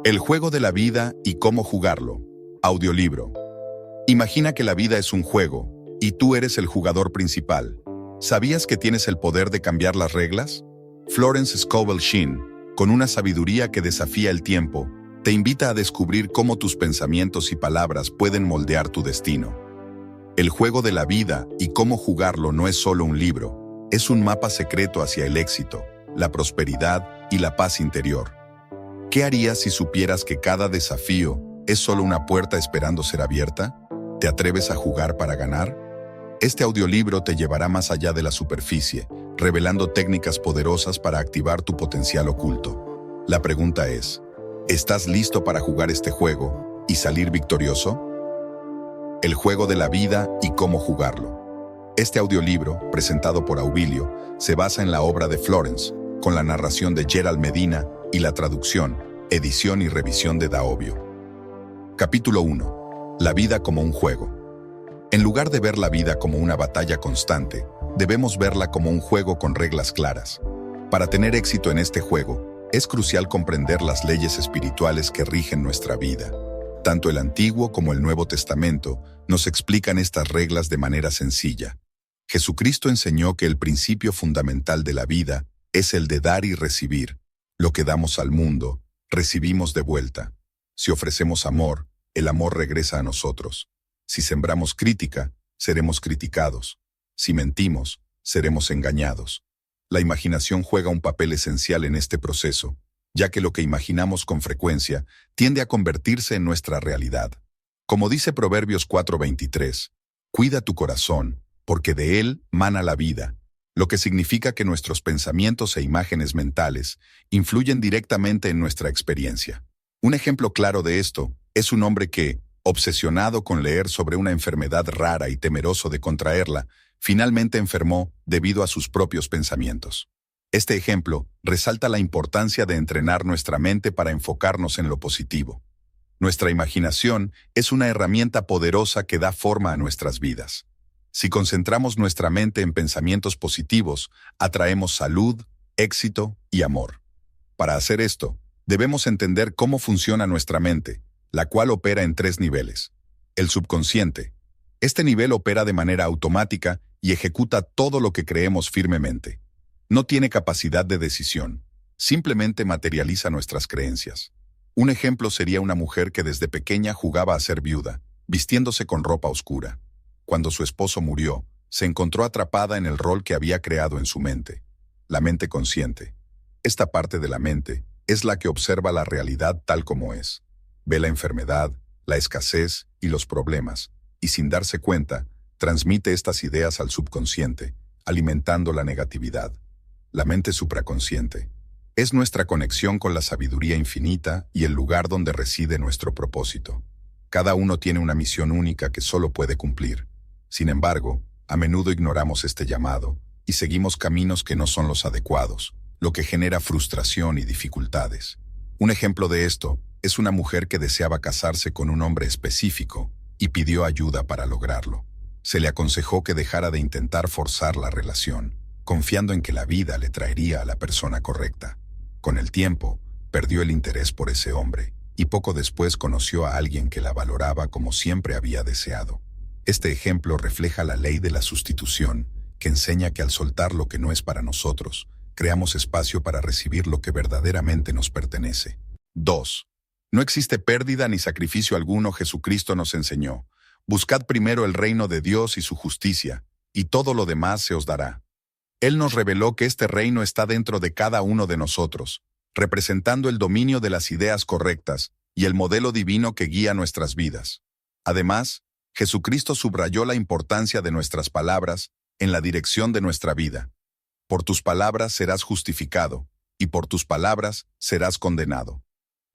El juego de la vida y cómo jugarlo. Audiolibro. Imagina que la vida es un juego, y tú eres el jugador principal. ¿Sabías que tienes el poder de cambiar las reglas? Florence Scovel Shinn, con una sabiduría que desafía el tiempo, te invita a descubrir cómo tus pensamientos y palabras pueden moldear tu destino. El juego de la vida y cómo jugarlo no es solo un libro, es un mapa secreto hacia el éxito, la prosperidad y la paz interior. ¿Qué harías si supieras que cada desafío es solo una puerta esperando ser abierta? ¿Te atreves a jugar para ganar? Este audiolibro te llevará más allá de la superficie, revelando técnicas poderosas para activar tu potencial oculto. La pregunta es, ¿estás listo para jugar este juego y salir victorioso? El juego de la vida y cómo jugarlo. Este audiolibro, presentado por Aubilio, se basa en la obra de Florence, con la narración de Gerald Medina y la traducción, edición y revisión de Daobio. Capítulo 1. La vida como un juego. En lugar de ver la vida como una batalla constante, debemos verla como un juego con reglas claras. Para tener éxito en este juego, es crucial comprender las leyes espirituales que rigen nuestra vida. Tanto el Antiguo como el Nuevo Testamento nos explican estas reglas de manera sencilla. Jesucristo enseñó que el principio fundamental de la vida es el de dar y recibir. Lo que damos al mundo, recibimos de vuelta. Si ofrecemos amor, el amor regresa a nosotros. Si sembramos crítica, seremos criticados. Si mentimos, seremos engañados. La imaginación juega un papel esencial en este proceso, ya que lo que imaginamos con frecuencia tiende a convertirse en nuestra realidad. Como dice Proverbios 4:23, cuida tu corazón, porque de él mana la vida, lo que significa que nuestros pensamientos e imágenes mentales influyen directamente en nuestra experiencia. Un ejemplo claro de esto es un hombre que, obsesionado con leer sobre una enfermedad rara y temeroso de contraerla, finalmente enfermó debido a sus propios pensamientos. Este ejemplo resalta la importancia de entrenar nuestra mente para enfocarnos en lo positivo. Nuestra imaginación es una herramienta poderosa que da forma a nuestras vidas. Si concentramos nuestra mente en pensamientos positivos, atraemos salud, éxito y amor. Para hacer esto, debemos entender cómo funciona nuestra mente, la cual opera en 3 niveles. El subconsciente. Este nivel opera de manera automática y ejecuta todo lo que creemos firmemente. No tiene capacidad de decisión, simplemente materializa nuestras creencias. Un ejemplo sería una mujer que desde pequeña jugaba a ser viuda, vistiéndose con ropa oscura. Cuando su esposo murió, se encontró atrapada en el rol que había creado en su mente. La mente consciente. Esta parte de la mente es la que observa la realidad tal como es. Ve la enfermedad, la escasez y los problemas, y sin darse cuenta, transmite estas ideas al subconsciente, alimentando la negatividad. La mente supraconsciente es nuestra conexión con la sabiduría infinita y el lugar donde reside nuestro propósito. Cada uno tiene una misión única que solo puede cumplir. Sin embargo, a menudo ignoramos este llamado y seguimos caminos que no son los adecuados, lo que genera frustración y dificultades. Un ejemplo de esto es una mujer que deseaba casarse con un hombre específico y pidió ayuda para lograrlo. Se le aconsejó que dejara de intentar forzar la relación, confiando en que la vida le traería a la persona correcta. Con el tiempo, perdió el interés por ese hombre y poco después conoció a alguien que la valoraba como siempre había deseado. Este ejemplo refleja la ley de la sustitución, que enseña que al soltar lo que no es para nosotros, creamos espacio para recibir lo que verdaderamente nos pertenece. 2. No existe pérdida ni sacrificio alguno, Jesucristo nos enseñó. Buscad primero el reino de Dios y su justicia, y todo lo demás se os dará. Él nos reveló que este reino está dentro de cada uno de nosotros, representando el dominio de las ideas correctas y el modelo divino que guía nuestras vidas. Además, Jesucristo subrayó la importancia de nuestras palabras en la dirección de nuestra vida. Por tus palabras serás justificado, y por tus palabras serás condenado.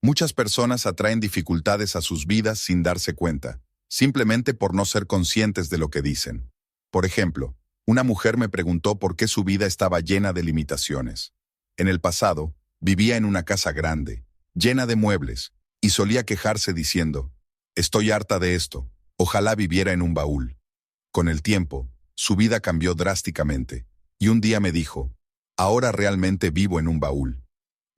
Muchas personas atraen dificultades a sus vidas sin darse cuenta, simplemente por no ser conscientes de lo que dicen. Por ejemplo, una mujer me preguntó por qué su vida estaba llena de limitaciones. En el pasado, vivía en una casa grande, llena de muebles, y solía quejarse diciendo, «Estoy harta de esto, ojalá viviera en un baúl». Con el tiempo, su vida cambió drásticamente, y un día me dijo, «Ahora realmente vivo en un baúl».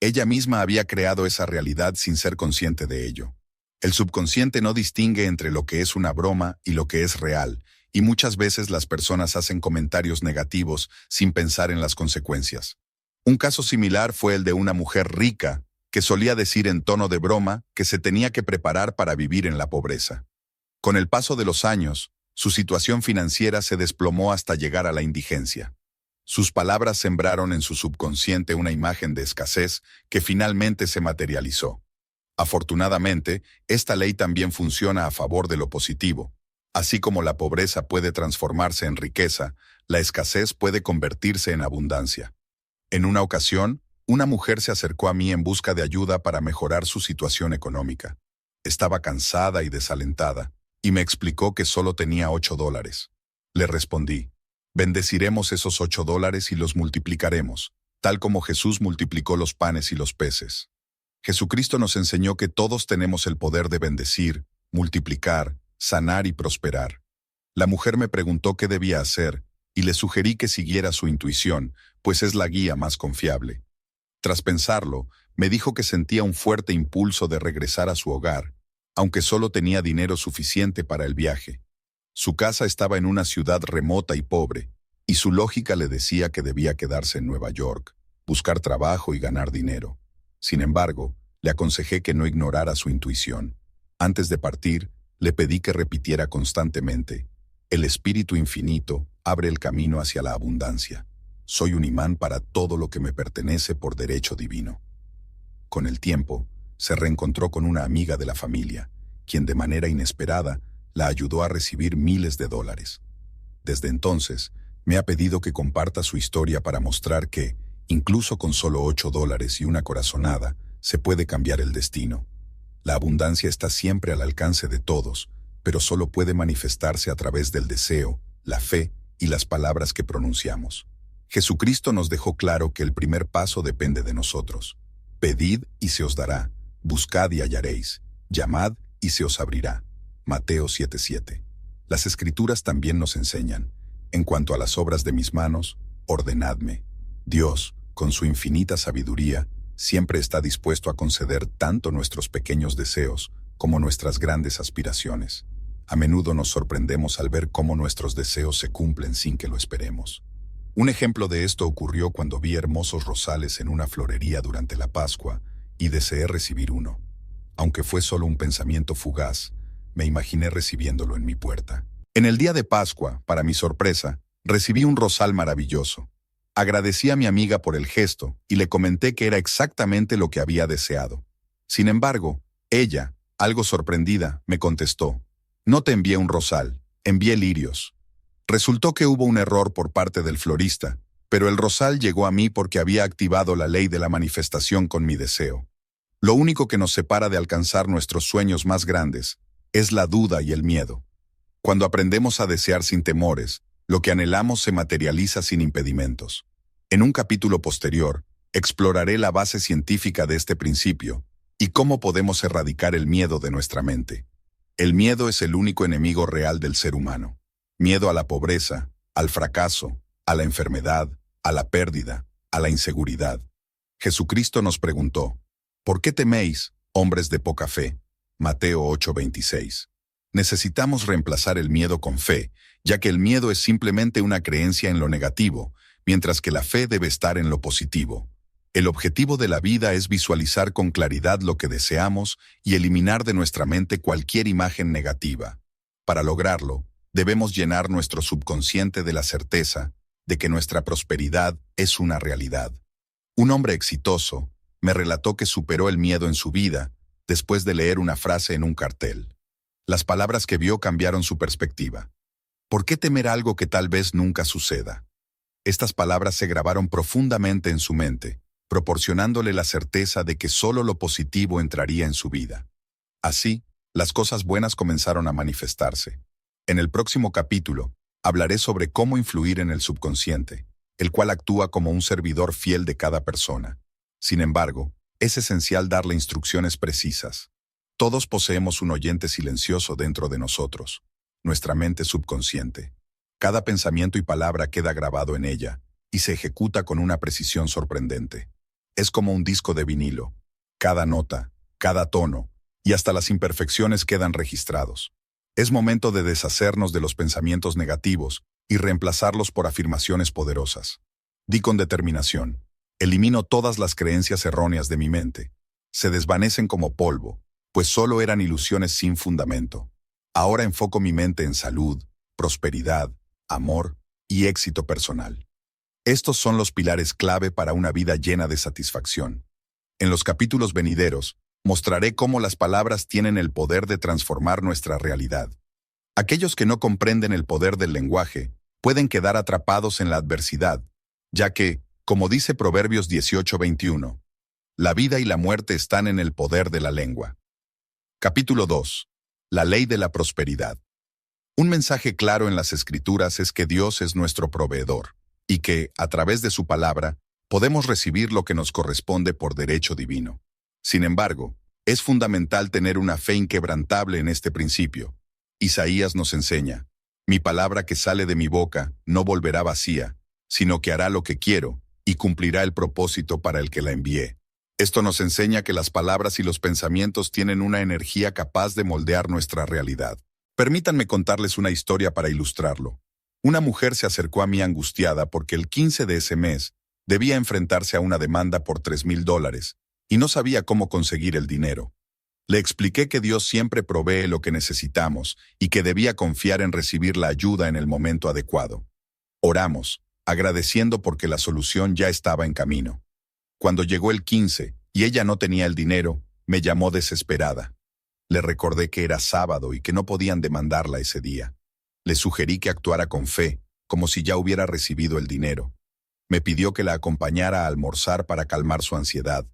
Ella misma había creado esa realidad sin ser consciente de ello. El subconsciente no distingue entre lo que es una broma y lo que es real, y muchas veces las personas hacen comentarios negativos sin pensar en las consecuencias. Un caso similar fue el de una mujer rica que solía decir en tono de broma que se tenía que preparar para vivir en la pobreza. Con el paso de los años, su situación financiera se desplomó hasta llegar a la indigencia. Sus palabras sembraron en su subconsciente una imagen de escasez que finalmente se materializó. Afortunadamente, esta ley también funciona a favor de lo positivo. Así como la pobreza puede transformarse en riqueza, la escasez puede convertirse en abundancia. En una ocasión, una mujer se acercó a mí en busca de ayuda para mejorar su situación económica. Estaba cansada y desalentada, y me explicó que solo tenía $8. Le respondí: bendeciremos esos $8 y los multiplicaremos, tal como Jesús multiplicó los panes y los peces. Jesucristo nos enseñó que todos tenemos el poder de bendecir, multiplicar, sanar y prosperar. La mujer me preguntó qué debía hacer, y le sugerí que siguiera su intuición, pues es la guía más confiable. Tras pensarlo, me dijo que sentía un fuerte impulso de regresar a su hogar, aunque solo tenía dinero suficiente para el viaje. Su casa estaba en una ciudad remota y pobre, y su lógica le decía que debía quedarse en Nueva York, buscar trabajo y ganar dinero. Sin embargo, le aconsejé que no ignorara su intuición. Antes de partir, le pedí que repitiera constantemente: el Espíritu Infinito abre el camino hacia la abundancia. Soy un imán para todo lo que me pertenece por derecho divino. Con el tiempo, se reencontró con una amiga de la familia, quien de manera inesperada la ayudó a recibir miles de dólares. Desde entonces, me ha pedido que comparta su historia para mostrar que, incluso con solo $8 y una corazonada, se puede cambiar el destino. La abundancia está siempre al alcance de todos, pero solo puede manifestarse a través del deseo, la fe y las palabras que pronunciamos. Jesucristo nos dejó claro que el primer paso depende de nosotros. Pedid y se os dará, buscad y hallaréis, llamad y se os abrirá. Mateo 7:7. Las Escrituras también nos enseñan: en cuanto a las obras de mis manos, ordenadme. Dios, con su infinita sabiduría, siempre está dispuesto a conceder tanto nuestros pequeños deseos como nuestras grandes aspiraciones. A menudo nos sorprendemos al ver cómo nuestros deseos se cumplen sin que lo esperemos. Un ejemplo de esto ocurrió cuando vi hermosos rosales en una florería durante la Pascua y deseé recibir uno. Aunque fue solo un pensamiento fugaz, me imaginé recibiéndolo en mi puerta. En el día de Pascua, para mi sorpresa, recibí un rosal maravilloso. Agradecí a mi amiga por el gesto y le comenté que era exactamente lo que había deseado. Sin embargo, ella, algo sorprendida, me contestó: no te envié un rosal, envié lirios. Resultó que hubo un error por parte del florista, pero el rosal llegó a mí porque había activado la ley de la manifestación con mi deseo. Lo único que nos separa de alcanzar nuestros sueños más grandes es la duda y el miedo. Cuando aprendemos a desear sin temores, lo que anhelamos se materializa sin impedimentos. En un capítulo posterior, exploraré la base científica de este principio y cómo podemos erradicar el miedo de nuestra mente. El miedo es el único enemigo real del ser humano. Miedo a la pobreza, al fracaso, a la enfermedad, a la pérdida, a la inseguridad. Jesucristo nos preguntó: ¿por qué teméis, hombres de poca fe? Mateo 8:26. Necesitamos reemplazar el miedo con fe, ya que el miedo es simplemente una creencia en lo negativo, mientras que la fe debe estar en lo positivo. El objetivo de la vida es visualizar con claridad lo que deseamos y eliminar de nuestra mente cualquier imagen negativa. Para lograrlo, debemos llenar nuestro subconsciente de la certeza de que nuestra prosperidad es una realidad. Un hombre exitoso me relató que superó el miedo en su vida después de leer una frase en un cartel. Las palabras que vio cambiaron su perspectiva. ¿Por qué temer algo que tal vez nunca suceda? Estas palabras se grabaron profundamente en su mente, proporcionándole la certeza de que solo lo positivo entraría en su vida. Así, las cosas buenas comenzaron a manifestarse. En el próximo capítulo, hablaré sobre cómo influir en el subconsciente, el cual actúa como un servidor fiel de cada persona. Sin embargo, es esencial darle instrucciones precisas. Todos poseemos un oyente silencioso dentro de nosotros, nuestra mente subconsciente. Cada pensamiento y palabra queda grabado en ella y se ejecuta con una precisión sorprendente. Es como un disco de vinilo. Cada nota, cada tono y hasta las imperfecciones quedan registrados. Es momento de deshacernos de los pensamientos negativos y reemplazarlos por afirmaciones poderosas. Di con determinación. Elimino todas las creencias erróneas de mi mente. Se desvanecen como polvo, pues solo eran ilusiones sin fundamento. Ahora enfoco mi mente en salud, prosperidad, amor y éxito personal. Estos son los pilares clave para una vida llena de satisfacción. En los capítulos venideros, mostraré cómo las palabras tienen el poder de transformar nuestra realidad. Aquellos que no comprenden el poder del lenguaje pueden quedar atrapados en la adversidad, ya que, como dice Proverbios 18:21, la vida y la muerte están en el poder de la lengua. Capítulo 2. La ley de la prosperidad. Un mensaje claro en las Escrituras es que Dios es nuestro proveedor, y que, a través de su palabra, podemos recibir lo que nos corresponde por derecho divino. Sin embargo, es fundamental tener una fe inquebrantable en este principio. Isaías nos enseña: mi palabra que sale de mi boca no volverá vacía, sino que hará lo que quiero y cumplirá el propósito para el que la envié. Esto nos enseña que las palabras y los pensamientos tienen una energía capaz de moldear nuestra realidad. Permítanme contarles una historia para ilustrarlo. Una mujer se acercó a mí angustiada porque el 15 de ese mes debía enfrentarse a una demanda por $3,000 y no sabía cómo conseguir el dinero. Le expliqué que Dios siempre provee lo que necesitamos y que debía confiar en recibir la ayuda en el momento adecuado. Oramos, agradeciendo porque la solución ya estaba en camino. Cuando llegó el 15 y ella no tenía el dinero, me llamó desesperada. Le recordé que era sábado y que no podían demandarla ese día. Le sugerí que actuara con fe, como si ya hubiera recibido el dinero. Me pidió que la acompañara a almorzar para calmar su ansiedad,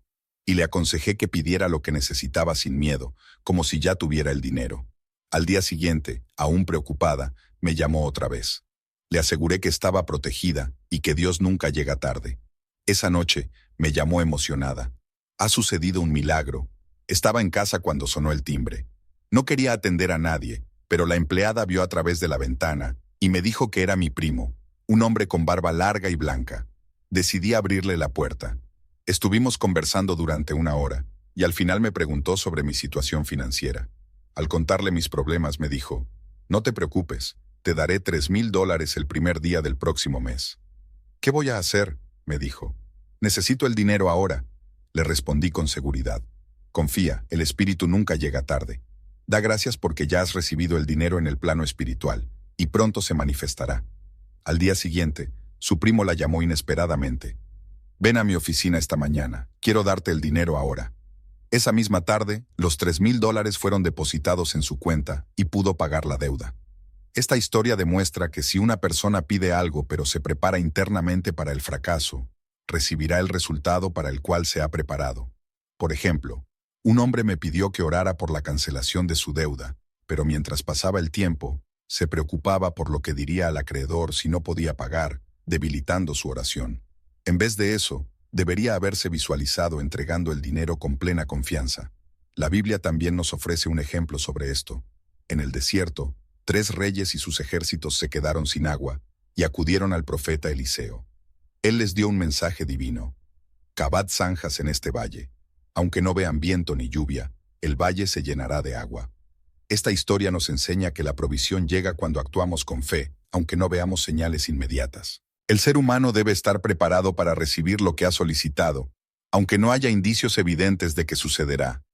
y le aconsejé que pidiera lo que necesitaba sin miedo, como si ya tuviera el dinero. Al día siguiente, aún preocupada, me llamó otra vez. Le aseguré que estaba protegida y que Dios nunca llega tarde. Esa noche, me llamó emocionada. Ha sucedido un milagro. Estaba en casa cuando sonó el timbre. No quería atender a nadie, pero la empleada vio a través de la ventana y me dijo que era mi primo, un hombre con barba larga y blanca. Decidí abrirle la puerta. Estuvimos conversando durante 1 hora y al final me preguntó sobre mi situación financiera. Al contarle mis problemas me dijo: no te preocupes, te daré $3,000 el primer día del próximo mes. ¿Qué voy a hacer?, me dijo. Necesito el dinero ahora. Le respondí con seguridad. Confía, el espíritu nunca llega tarde. Da gracias porque ya has recibido el dinero en el plano espiritual, y pronto se manifestará. Al día siguiente, su primo la llamó inesperadamente. Ven a mi oficina esta mañana, quiero darte el dinero ahora. Esa misma tarde, los $3,000 fueron depositados en su cuenta y pudo pagar la deuda. Esta historia demuestra que si una persona pide algo pero se prepara internamente para el fracaso, recibirá el resultado para el cual se ha preparado. Por ejemplo, un hombre me pidió que orara por la cancelación de su deuda, pero mientras pasaba el tiempo, se preocupaba por lo que diría al acreedor si no podía pagar, debilitando su oración. En vez de eso, debería haberse visualizado entregando el dinero con plena confianza. La Biblia también nos ofrece un ejemplo sobre esto. En el desierto, 3 reyes y sus ejércitos se quedaron sin agua y acudieron al profeta Eliseo. Él les dio un mensaje divino: cavad zanjas en este valle. Aunque no vean viento ni lluvia, el valle se llenará de agua. Esta historia nos enseña que la provisión llega cuando actuamos con fe, aunque no veamos señales inmediatas. El ser humano debe estar preparado para recibir lo que ha solicitado, aunque no haya indicios evidentes de que sucederá.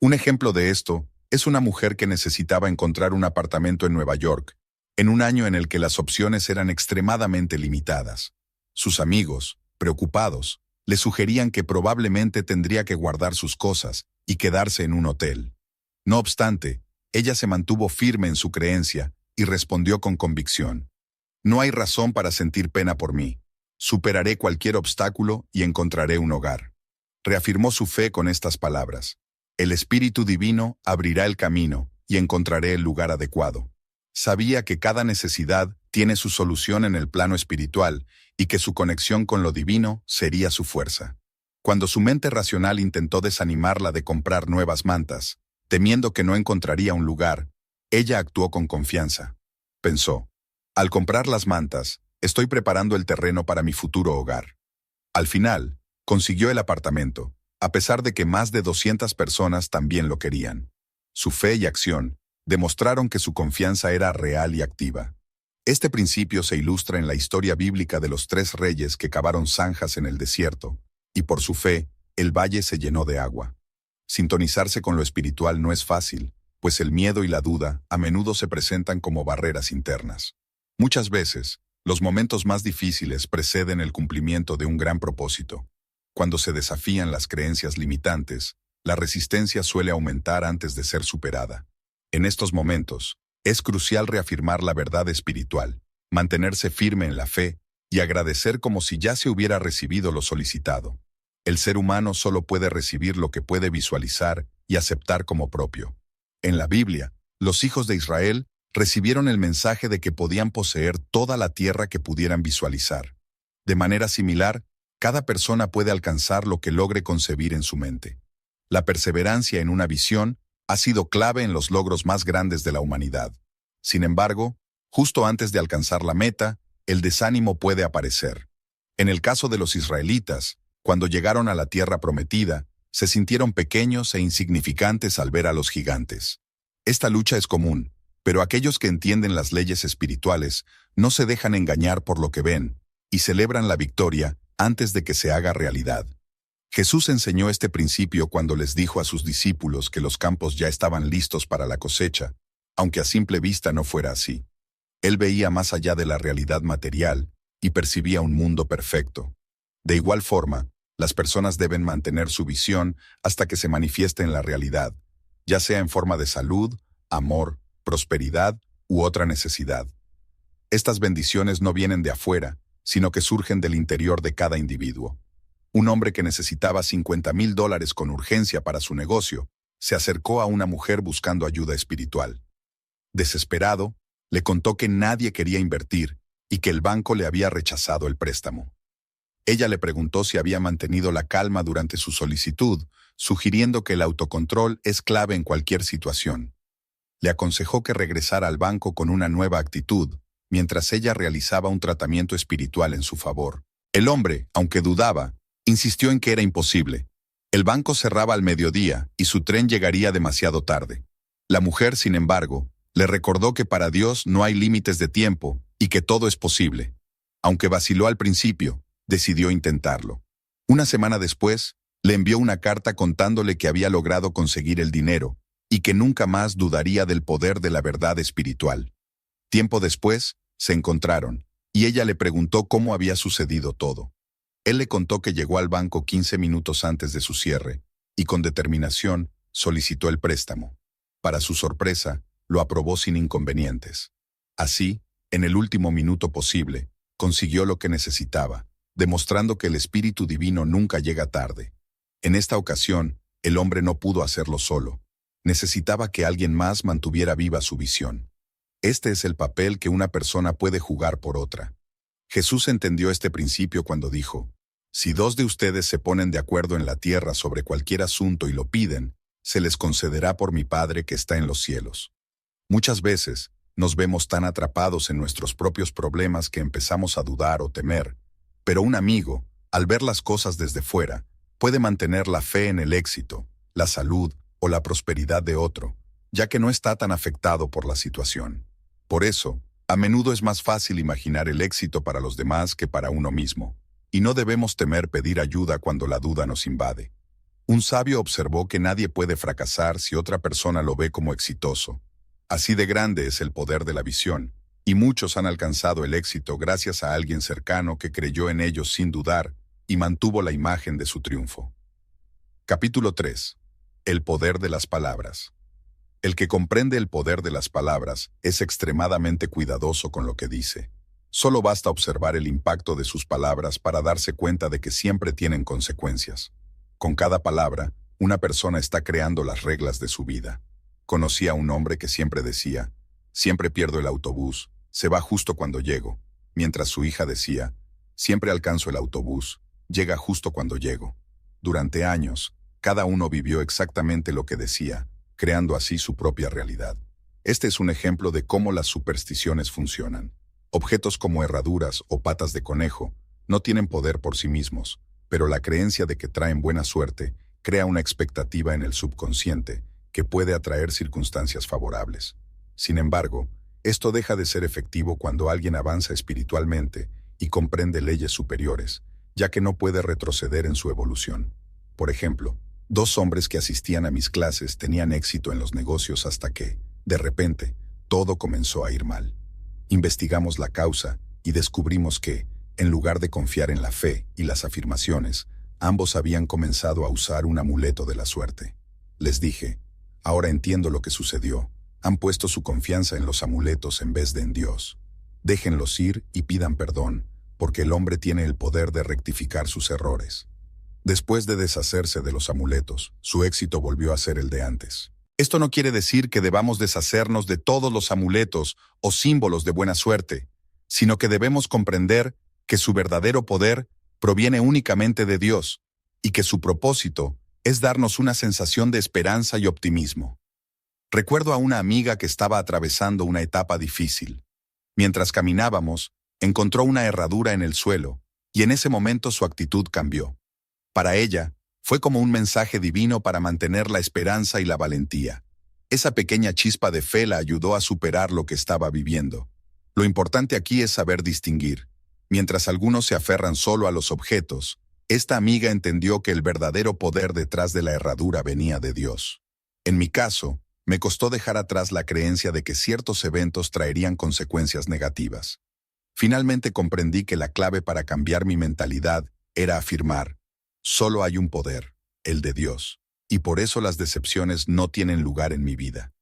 Un ejemplo de esto es una mujer que necesitaba encontrar un apartamento en Nueva York, en un año en el que las opciones eran extremadamente limitadas. Sus amigos, preocupados, le sugerían que probablemente tendría que guardar sus cosas y quedarse en un hotel. No obstante, ella se mantuvo firme en su creencia y respondió con convicción: no hay razón para sentir pena por mí. Superaré cualquier obstáculo y encontraré un hogar. Reafirmó su fe con estas palabras: el Espíritu Divino abrirá el camino y encontraré el lugar adecuado. Sabía que cada necesidad tiene su solución en el plano espiritual y que su conexión con lo divino sería su fuerza. Cuando su mente racional intentó desanimarla de comprar nuevas mantas, temiendo que no encontraría un lugar, ella actuó con confianza. Pensó: al comprar las mantas, estoy preparando el terreno para mi futuro hogar. Al final, Consiguió el apartamento, a pesar de que más de 200 personas también lo querían. Su fe y acción demostraron que su confianza era real y activa. Este principio se ilustra en la historia bíblica de los 3 reyes que cavaron zanjas en el desierto, y por su fe, el valle se llenó de agua. Sintonizarse con lo espiritual no es fácil, pues el miedo y la duda a menudo se presentan como barreras internas. Muchas veces, los momentos más difíciles preceden el cumplimiento de un gran propósito. Cuando se desafían las creencias limitantes, la resistencia suele aumentar antes de ser superada. En estos momentos, es crucial reafirmar la verdad espiritual, mantenerse firme en la fe y agradecer como si ya se hubiera recibido lo solicitado. El ser humano solo puede recibir lo que puede visualizar y aceptar como propio. En la Biblia, los hijos de Israel recibieron el mensaje de que podían poseer toda la tierra que pudieran visualizar. De manera similar, cada persona puede alcanzar lo que logre concebir en su mente. La perseverancia en una visión ha sido clave en los logros más grandes de la humanidad. Sin embargo, justo antes de alcanzar la meta, el desánimo puede aparecer. En el caso de los israelitas, cuando llegaron a la tierra prometida, se sintieron pequeños e insignificantes al ver a los gigantes. Esta lucha es común, pero aquellos que entienden las leyes espirituales no se dejan engañar por lo que ven y celebran la victoria antes de que se haga realidad. Jesús enseñó este principio cuando les dijo a sus discípulos que los campos ya estaban listos para la cosecha, aunque a simple vista no fuera así. Él veía más allá de la realidad material y percibía un mundo perfecto. De igual forma, las personas deben mantener su visión hasta que se manifieste en la realidad, ya sea en forma de salud, amor, prosperidad u otra necesidad. Estas bendiciones no vienen de afuera, sino que surgen del interior de cada individuo. Un hombre que necesitaba $50,000 con urgencia para su negocio, se acercó a una mujer buscando ayuda espiritual. Desesperado, le contó que nadie quería invertir y que el banco le había rechazado el préstamo. Ella le preguntó si había mantenido la calma durante su solicitud, sugiriendo que el autocontrol es clave en cualquier situación. Le aconsejó que regresara al banco con una nueva actitud, mientras ella realizaba un tratamiento espiritual en su favor. El hombre, aunque dudaba, insistió en que era imposible. El banco cerraba al mediodía y su tren llegaría demasiado tarde. La mujer, sin embargo, le recordó que para Dios no hay límites de tiempo y que todo es posible. Aunque vaciló al principio, decidió intentarlo. Una semana después, le envió una carta contándole que había logrado conseguir el dinero y que nunca más dudaría del poder de la verdad espiritual. Tiempo después, se encontraron, y ella le preguntó cómo había sucedido todo. Él le contó que llegó al banco 15 minutos antes de su cierre, y con determinación solicitó el préstamo. Para su sorpresa, lo aprobó sin inconvenientes. Así, en el último minuto posible, consiguió lo que necesitaba, demostrando que el Espíritu Divino nunca llega tarde. En esta ocasión, el hombre no pudo hacerlo solo. Necesitaba que alguien más mantuviera viva su visión. Este es el papel que una persona puede jugar por otra. Jesús entendió este principio cuando dijo: si 2 de ustedes se ponen de acuerdo en la tierra sobre cualquier asunto y lo piden, se les concederá por mi Padre que está en los cielos. Muchas veces, nos vemos tan atrapados en nuestros propios problemas que empezamos a dudar o temer, pero un amigo, al ver las cosas desde fuera, puede mantener la fe en el éxito, la salud o la prosperidad de otro, ya que no está tan afectado por la situación. Por eso, a menudo es más fácil imaginar el éxito para los demás que para uno mismo, y no debemos temer pedir ayuda cuando la duda nos invade. Un sabio observó que nadie puede fracasar si otra persona lo ve como exitoso. Así de grande es el poder de la visión, y muchos han alcanzado el éxito gracias a alguien cercano que creyó en ellos sin dudar y mantuvo la imagen de su triunfo. Capítulo 3. El poder de las palabras. El que comprende el poder de las palabras es extremadamente cuidadoso con lo que dice. Solo basta observar el impacto de sus palabras para darse cuenta de que siempre tienen consecuencias. Con cada palabra, una persona está creando las reglas de su vida. Conocí a un hombre que siempre decía: siempre pierdo el autobús, se va justo cuando llego, mientras su hija decía: siempre alcanzo el autobús, llega justo cuando llego. Durante años, cada uno vivió exactamente lo que decía, creando así su propia realidad. Este es un ejemplo de cómo las supersticiones funcionan. Objetos como herraduras o patas de conejo no tienen poder por sí mismos, pero la creencia de que traen buena suerte crea una expectativa en el subconsciente que puede atraer circunstancias favorables. Sin embargo, esto deja de ser efectivo cuando alguien avanza espiritualmente y comprende leyes superiores, ya que no puede retroceder en su evolución. Por ejemplo, 2 hombres que asistían a mis clases tenían éxito en los negocios hasta que, de repente, todo comenzó a ir mal. Investigamos la causa y descubrimos que, en lugar de confiar en la fe y las afirmaciones, ambos habían comenzado a usar un amuleto de la suerte. Les dije, ahora entiendo lo que sucedió. Han puesto su confianza en los amuletos en vez de en Dios. Déjenlos ir y pidan perdón, porque el hombre tiene el poder de rectificar sus errores. Después de deshacerse de los amuletos, su éxito volvió a ser el de antes. Esto no quiere decir que debamos deshacernos de todos los amuletos o símbolos de buena suerte, sino que debemos comprender que su verdadero poder proviene únicamente de Dios y que su propósito es darnos una sensación de esperanza y optimismo. Recuerdo a una amiga que estaba atravesando una etapa difícil. Mientras caminábamos, encontró una herradura en el suelo y en ese momento su actitud cambió. Para ella, fue como un mensaje divino para mantener la esperanza y la valentía. Esa pequeña chispa de fe la ayudó a superar lo que estaba viviendo. Lo importante aquí es saber distinguir. Mientras algunos se aferran solo a los objetos, esta amiga entendió que el verdadero poder detrás de la herradura venía de Dios. En mi caso, me costó dejar atrás la creencia de que ciertos eventos traerían consecuencias negativas. Finalmente comprendí que la clave para cambiar mi mentalidad era afirmar: solo hay un poder, el de Dios, y por eso las decepciones no tienen lugar en mi vida.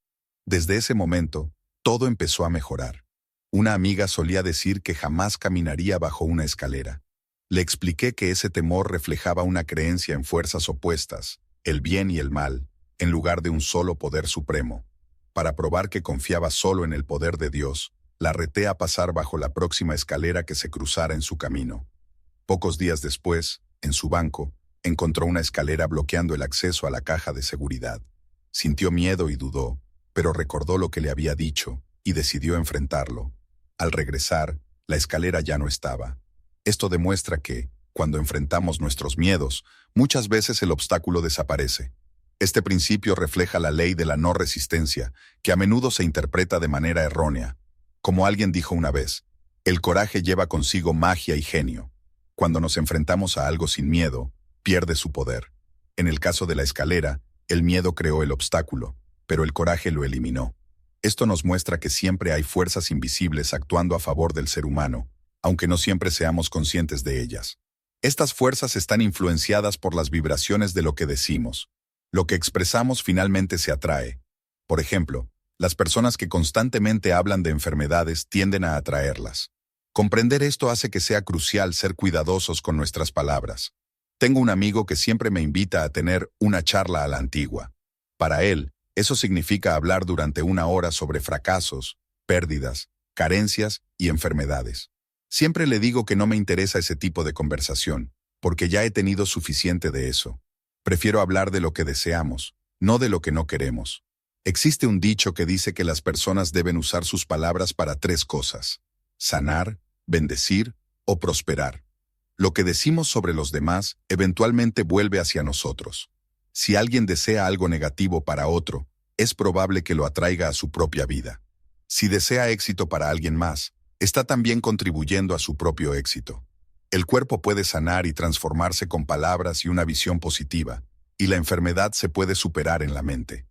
Desde ese momento, todo empezó a mejorar. Una amiga solía decir que jamás caminaría bajo una escalera. Le expliqué que ese temor reflejaba una creencia en fuerzas opuestas, el bien y el mal, en lugar de un solo poder supremo. Para probar que confiaba solo en el poder de Dios, la reté a pasar bajo la próxima escalera que se cruzara en su camino. Pocos días después, en su banco, encontró una escalera bloqueando el acceso a la caja de seguridad. Sintió miedo y dudó, pero recordó lo que le había dicho y decidió enfrentarlo. Al regresar, la escalera ya no estaba. Esto demuestra que, cuando enfrentamos nuestros miedos, muchas veces el obstáculo desaparece. Este principio refleja la ley de la no resistencia, que a menudo se interpreta de manera errónea. Como alguien dijo una vez, el coraje lleva consigo magia y genio. Cuando nos enfrentamos a algo sin miedo, pierde su poder. En el caso de la escalera, el miedo creó el obstáculo, pero el coraje lo eliminó. Esto nos muestra que siempre hay fuerzas invisibles actuando a favor del ser humano, aunque no siempre seamos conscientes de ellas. Estas fuerzas están influenciadas por las vibraciones de lo que decimos. Lo que expresamos finalmente se atrae. Por ejemplo, las personas que constantemente hablan de enfermedades tienden a atraerlas. Comprender esto hace que sea crucial ser cuidadosos con nuestras palabras. Tengo un amigo que siempre me invita a tener una charla a la antigua. Para él, eso significa hablar durante 1 hora sobre fracasos, pérdidas, carencias y enfermedades. Siempre le digo que no me interesa ese tipo de conversación, porque ya he tenido suficiente de eso. Prefiero hablar de lo que deseamos, no de lo que no queremos. Existe un dicho que dice que las personas deben usar sus palabras para 3 cosas: sanar, bendecir o prosperar. Lo que decimos sobre los demás eventualmente vuelve hacia nosotros. Si alguien desea algo negativo para otro, es probable que lo atraiga a su propia vida. Si desea éxito para alguien más, está también contribuyendo a su propio éxito. El cuerpo puede sanar y transformarse con palabras y una visión positiva, y la enfermedad se puede superar en la mente.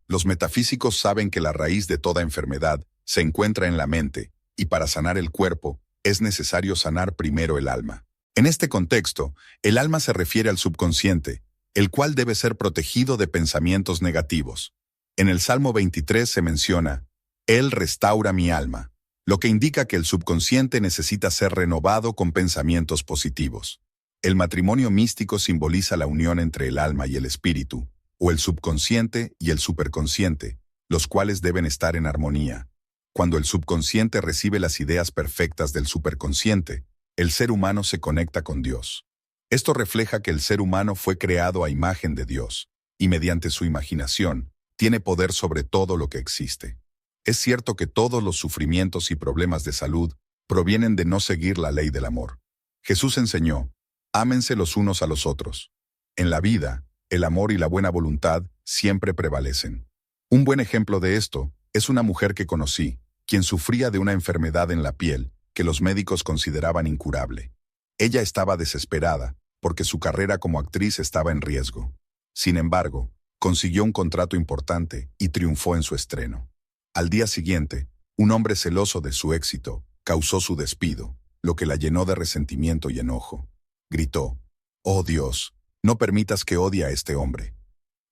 Los metafísicos saben que la raíz de toda enfermedad se encuentra en la mente, y para sanar el cuerpo, es necesario sanar primero el alma. En este contexto, el alma se refiere al subconsciente, el cual debe ser protegido de pensamientos negativos. En el Salmo 23 se menciona: Él restaura mi alma, lo que indica que el subconsciente necesita ser renovado con pensamientos positivos. El matrimonio místico simboliza la unión entre el alma y el espíritu, o el subconsciente y el superconsciente, los cuales deben estar en armonía. Cuando el subconsciente recibe las ideas perfectas del superconsciente, el ser humano se conecta con Dios. Esto refleja que el ser humano fue creado a imagen de Dios, y mediante su imaginación, tiene poder sobre todo lo que existe. Es cierto que todos los sufrimientos y problemas de salud provienen de no seguir la ley del amor. Jesús enseñó: Ámense los unos a los otros. En la vida, el amor y la buena voluntad siempre prevalecen. Un buen ejemplo de esto es una mujer que conocí, quien sufría de una enfermedad en la piel que los médicos consideraban incurable. Ella estaba desesperada, porque su carrera como actriz estaba en riesgo. Sin embargo, consiguió un contrato importante y triunfó en su estreno. Al día siguiente, un hombre celoso de su éxito causó su despido, lo que la llenó de resentimiento y enojo. Gritó: «Oh Dios, no permitas que odie a este hombre».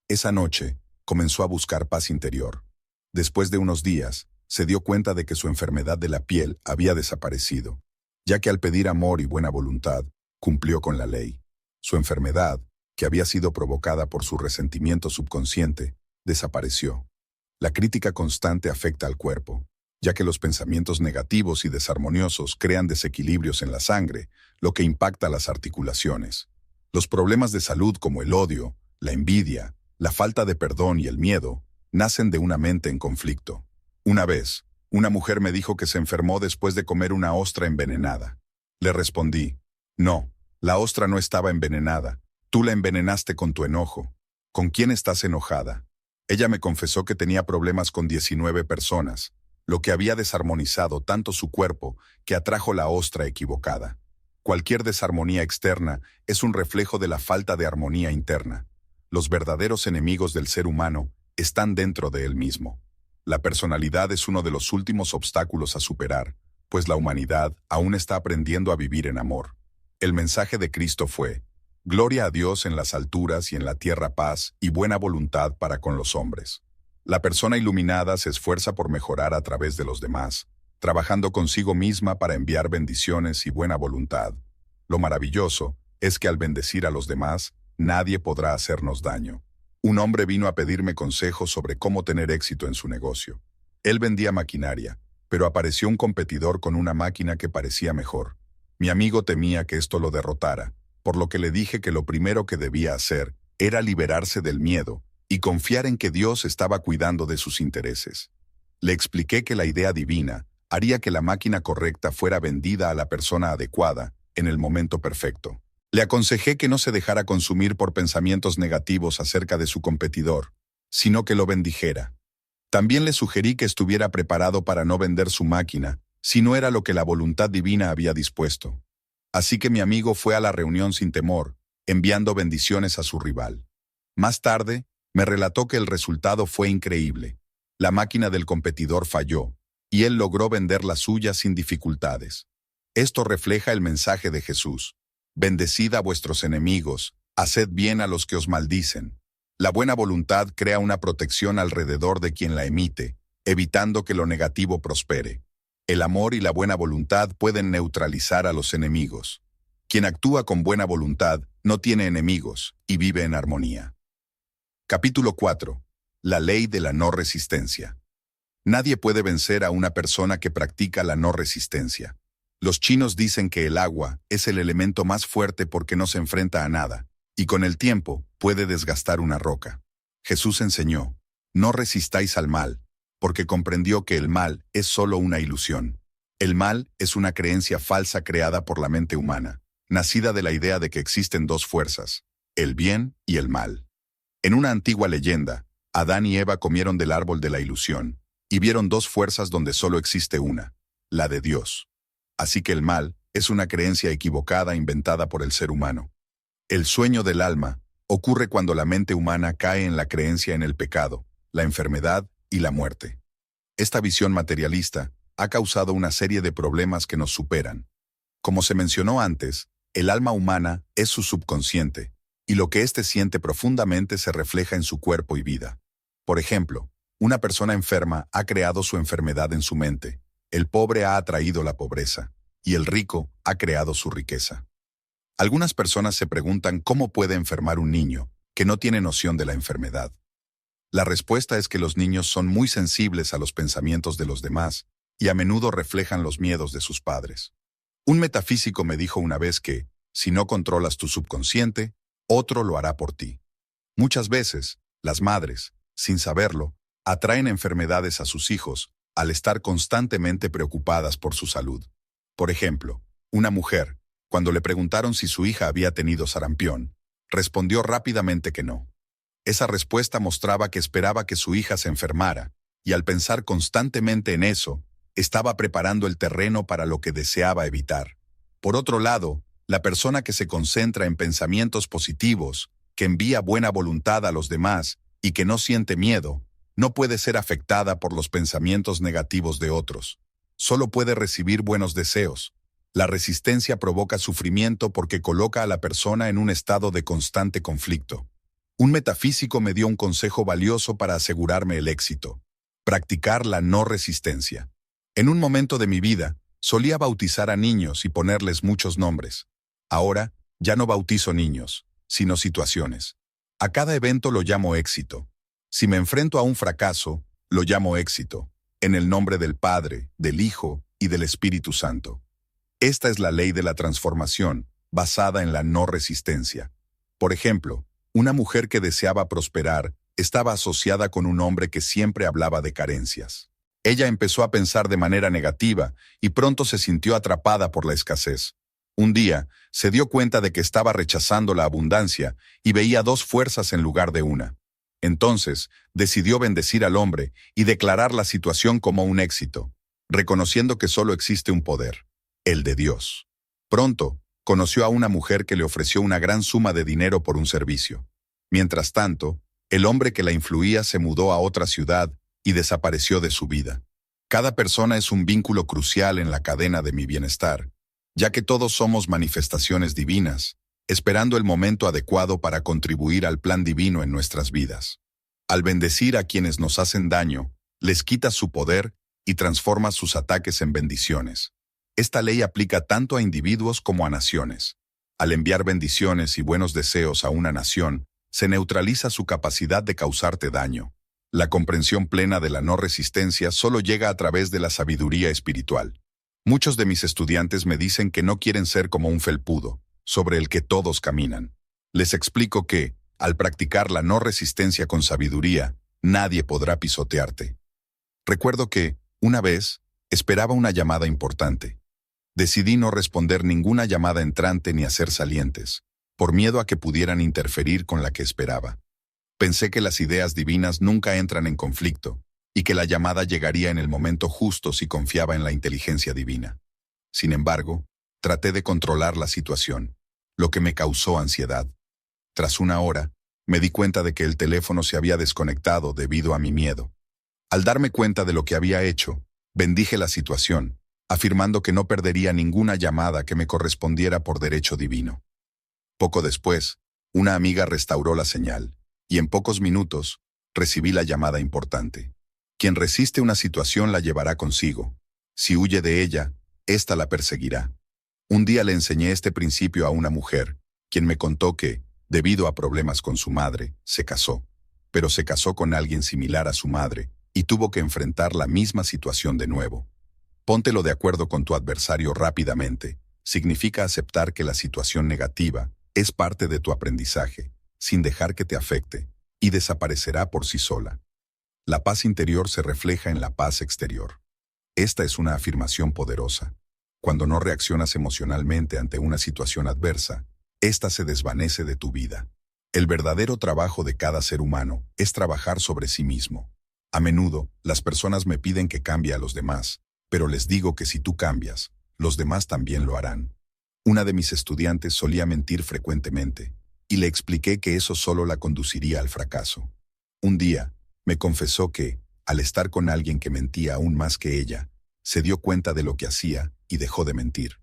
Esa noche, comenzó a buscar paz interior. Después de unos días, se dio cuenta de que su enfermedad de la piel había desaparecido, ya que al pedir amor y buena voluntad, cumplió con la ley. Su enfermedad, que había sido provocada por su resentimiento subconsciente, desapareció. La crítica constante afecta al cuerpo, ya que los pensamientos negativos y desarmoniosos crean desequilibrios en la sangre, lo que impacta las articulaciones. Los problemas de salud como el odio, la envidia, la falta de perdón y el miedo, nacen de una mente en conflicto. Una vez, una mujer me dijo que se enfermó después de comer una ostra envenenada. Le respondí: «No, la ostra no estaba envenenada. Tú la envenenaste con tu enojo. ¿Con quién estás enojada?». Ella me confesó que tenía problemas con 19 personas, lo que había desarmonizado tanto su cuerpo que atrajo la ostra equivocada. Cualquier desarmonía externa es un reflejo de la falta de armonía interna. Los verdaderos enemigos del ser humano están dentro de él mismo. La personalidad es uno de los últimos obstáculos a superar, pues la humanidad aún está aprendiendo a vivir en amor. El mensaje de Cristo fue: «Gloria a Dios en las alturas y en la tierra paz y buena voluntad para con los hombres». La persona iluminada se esfuerza por mejorar a través de los demás, trabajando consigo misma para enviar bendiciones y buena voluntad. Lo maravilloso es que al bendecir a los demás, nadie podrá hacernos daño. Un hombre vino a pedirme consejos sobre cómo tener éxito en su negocio. Él vendía maquinaria, pero apareció un competidor con una máquina que parecía mejor. Mi amigo temía que esto lo derrotara, por lo que le dije que lo primero que debía hacer era liberarse del miedo y confiar en que Dios estaba cuidando de sus intereses. Le expliqué que la idea divina haría que la máquina correcta fuera vendida a la persona adecuada en el momento perfecto. Le aconsejé que no se dejara consumir por pensamientos negativos acerca de su competidor, sino que lo bendijera. También le sugerí que estuviera preparado para no vender su máquina, si no era lo que la voluntad divina había dispuesto. Así que mi amigo fue a la reunión sin temor, enviando bendiciones a su rival. Más tarde, me relató que el resultado fue increíble. La máquina del competidor falló, y él logró vender la suya sin dificultades. Esto refleja el mensaje de Jesús: «Bendecid a vuestros enemigos, haced bien a los que os maldicen». La buena voluntad crea una protección alrededor de quien la emite, evitando que lo negativo prospere. El amor y la buena voluntad pueden neutralizar a los enemigos. Quien actúa con buena voluntad no tiene enemigos y vive en armonía. Capítulo 4. La ley de la no resistencia. Nadie puede vencer a una persona que practica la no resistencia. Los chinos dicen que el agua es el elemento más fuerte porque no se enfrenta a nada, y con el tiempo puede desgastar una roca. Jesús enseñó: «No resistáis al mal», porque comprendió que el mal es solo una ilusión. El mal es una creencia falsa creada por la mente humana, nacida de la idea de que existen dos fuerzas, el bien y el mal. En una antigua leyenda, Adán y Eva comieron del árbol de la ilusión, y vieron dos fuerzas donde solo existe una, la de Dios. Así que el mal es una creencia equivocada inventada por el ser humano. El sueño del alma ocurre cuando la mente humana cae en la creencia en el pecado, la enfermedad y la muerte. Esta visión materialista ha causado una serie de problemas que nos superan. Como se mencionó antes, el alma humana es su subconsciente, y lo que éste siente profundamente se refleja en su cuerpo y vida. Por ejemplo, una persona enferma ha creado su enfermedad en su mente. El pobre ha atraído la pobreza, y el rico ha creado su riqueza. Algunas personas se preguntan cómo puede enfermar un niño que no tiene noción de la enfermedad. La respuesta es que los niños son muy sensibles a los pensamientos de los demás y a menudo reflejan los miedos de sus padres. Un metafísico me dijo una vez que, si no controlas tu subconsciente, otro lo hará por ti. Muchas veces, las madres, sin saberlo, atraen enfermedades a sus hijos al estar constantemente preocupadas por su salud. Por ejemplo, una mujer Cuando le preguntaron si su hija había tenido sarampión, respondió rápidamente que no. Esa respuesta mostraba que esperaba que su hija se enfermara, y al pensar constantemente en eso, estaba preparando el terreno para lo que deseaba evitar. Por otro lado, la persona que se concentra en pensamientos positivos, que envía buena voluntad a los demás y que no siente miedo, no puede ser afectada por los pensamientos negativos de otros. Solo puede recibir buenos deseos. La resistencia provoca sufrimiento porque coloca a la persona en un estado de constante conflicto. Un metafísico me dio un consejo valioso para asegurarme el éxito: practicar la no resistencia. En un momento de mi vida, solía bautizar a niños y ponerles muchos nombres. Ahora, ya no bautizo niños, sino situaciones. A cada evento lo llamo éxito. Si me enfrento a un fracaso, lo llamo éxito, en el nombre del Padre, del Hijo y del Espíritu Santo. Esta es la ley de la transformación, basada en la no resistencia. Por ejemplo, una mujer que deseaba prosperar estaba asociada con un hombre que siempre hablaba de carencias. Ella empezó a pensar de manera negativa y pronto se sintió atrapada por la escasez. Un día, se dio cuenta de que estaba rechazando la abundancia y veía dos fuerzas en lugar de una. Entonces, decidió bendecir al hombre y declarar la situación como un éxito, reconociendo que solo existe un poder: el de Dios. Pronto, conoció a una mujer que le ofreció una gran suma de dinero por un servicio. Mientras tanto, el hombre que la influía se mudó a otra ciudad y desapareció de su vida. Cada persona es un vínculo crucial en la cadena de mi bienestar, ya que todos somos manifestaciones divinas, esperando el momento adecuado para contribuir al plan divino en nuestras vidas. Al bendecir a quienes nos hacen daño, les quitas su poder y transformas sus ataques en bendiciones. Esta ley aplica tanto a individuos como a naciones. Al enviar bendiciones y buenos deseos a una nación, se neutraliza su capacidad de causarte daño. La comprensión plena de la no resistencia solo llega a través de la sabiduría espiritual. Muchos de mis estudiantes me dicen que no quieren ser como un felpudo, sobre el que todos caminan. Les explico que, al practicar la no resistencia con sabiduría, nadie podrá pisotearte. Recuerdo que, una vez, esperaba una llamada importante. Decidí no responder ninguna llamada entrante ni hacer salientes, por miedo a que pudieran interferir con la que esperaba. Pensé que las ideas divinas nunca entran en conflicto, y que la llamada llegaría en el momento justo si confiaba en la inteligencia divina. Sin embargo, traté de controlar la situación, lo que me causó ansiedad. Tras una hora, me di cuenta de que el teléfono se había desconectado debido a mi miedo. Al darme cuenta de lo que había hecho, bendije la situación, afirmando que no perdería ninguna llamada que me correspondiera por derecho divino. Poco después, una amiga restauró la señal, y en pocos minutos, recibí la llamada importante. Quien resiste una situación la llevará consigo. Si huye de ella, ésta la perseguirá. Un día le enseñé este principio a una mujer, quien me contó que, debido a problemas con su madre, se casó, pero se casó con alguien similar a su madre, y tuvo que enfrentar la misma situación de nuevo. Póntelo de acuerdo con tu adversario rápidamente. Significa aceptar que la situación negativa es parte de tu aprendizaje, sin dejar que te afecte, y desaparecerá por sí sola. La paz interior se refleja en la paz exterior. Esta es una afirmación poderosa. Cuando no reaccionas emocionalmente ante una situación adversa, esta se desvanece de tu vida. El verdadero trabajo de cada ser humano es trabajar sobre sí mismo. A menudo, las personas me piden que cambie a los demás, pero les digo que si tú cambias, los demás también lo harán. Una de mis estudiantes solía mentir frecuentemente, y le expliqué que eso solo la conduciría al fracaso. Un día, me confesó que, al estar con alguien que mentía aún más que ella, se dio cuenta de lo que hacía y dejó de mentir.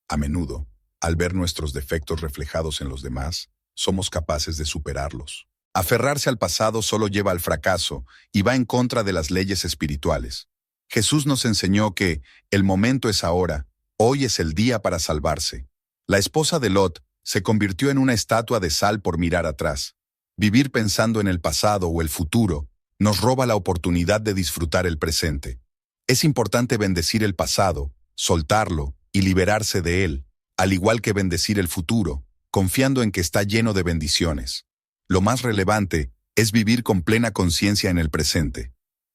A menudo, al ver nuestros defectos reflejados en los demás, somos capaces de superarlos. Aferrarse al pasado solo lleva al fracaso y va en contra de las leyes espirituales. Jesús nos enseñó que el momento es ahora, hoy es el día para salvarse. La esposa de Lot se convirtió en una estatua de sal por mirar atrás. Vivir pensando en el pasado o el futuro nos roba la oportunidad de disfrutar el presente. Es importante bendecir el pasado, soltarlo y liberarse de él, al igual que bendecir el futuro, confiando en que está lleno de bendiciones. Lo más relevante es vivir con plena conciencia en el presente.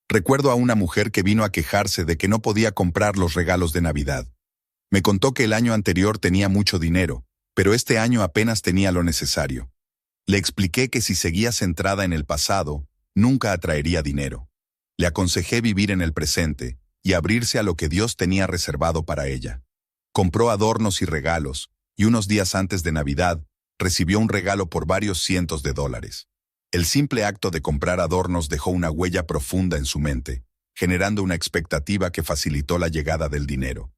Recuerdo a una mujer que vino a quejarse de que no podía comprar los regalos de Navidad. Me contó que el año anterior tenía mucho dinero, pero este año apenas tenía lo necesario. Le expliqué que si seguía centrada en el pasado, nunca atraería dinero. Le aconsejé vivir en el presente y abrirse a lo que Dios tenía reservado para ella. Compró adornos y regalos, y unos días antes de Navidad, recibió un regalo por varios cientos de dólares. El simple acto de comprar adornos dejó una huella profunda en su mente, generando una expectativa que facilitó la llegada del dinero.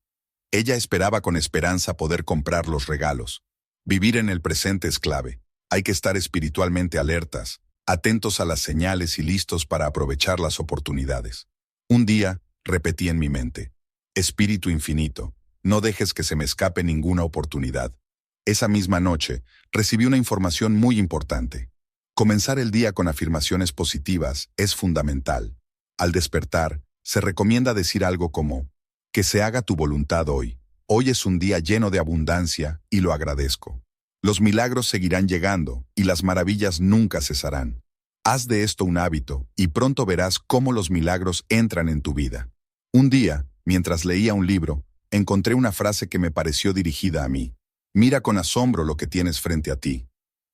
Ella esperaba con esperanza poder comprar los regalos. Vivir en el presente es clave. Hay que estar espiritualmente alertas, atentos a las señales y listos para aprovechar las oportunidades. Un día, repetí en mi mente: Espíritu infinito, no dejes que se me escape ninguna oportunidad. Esa misma noche, recibí una información muy importante. Comenzar el día con afirmaciones positivas es fundamental. Al despertar, se recomienda decir algo como: que se haga tu voluntad hoy. Hoy es un día lleno de abundancia y lo agradezco. Los milagros seguirán llegando y las maravillas nunca cesarán. Haz de esto un hábito y pronto verás cómo los milagros entran en tu vida. Un día, mientras leía un libro, encontré una frase que me pareció dirigida a mí. Mira con asombro lo que tienes frente a ti.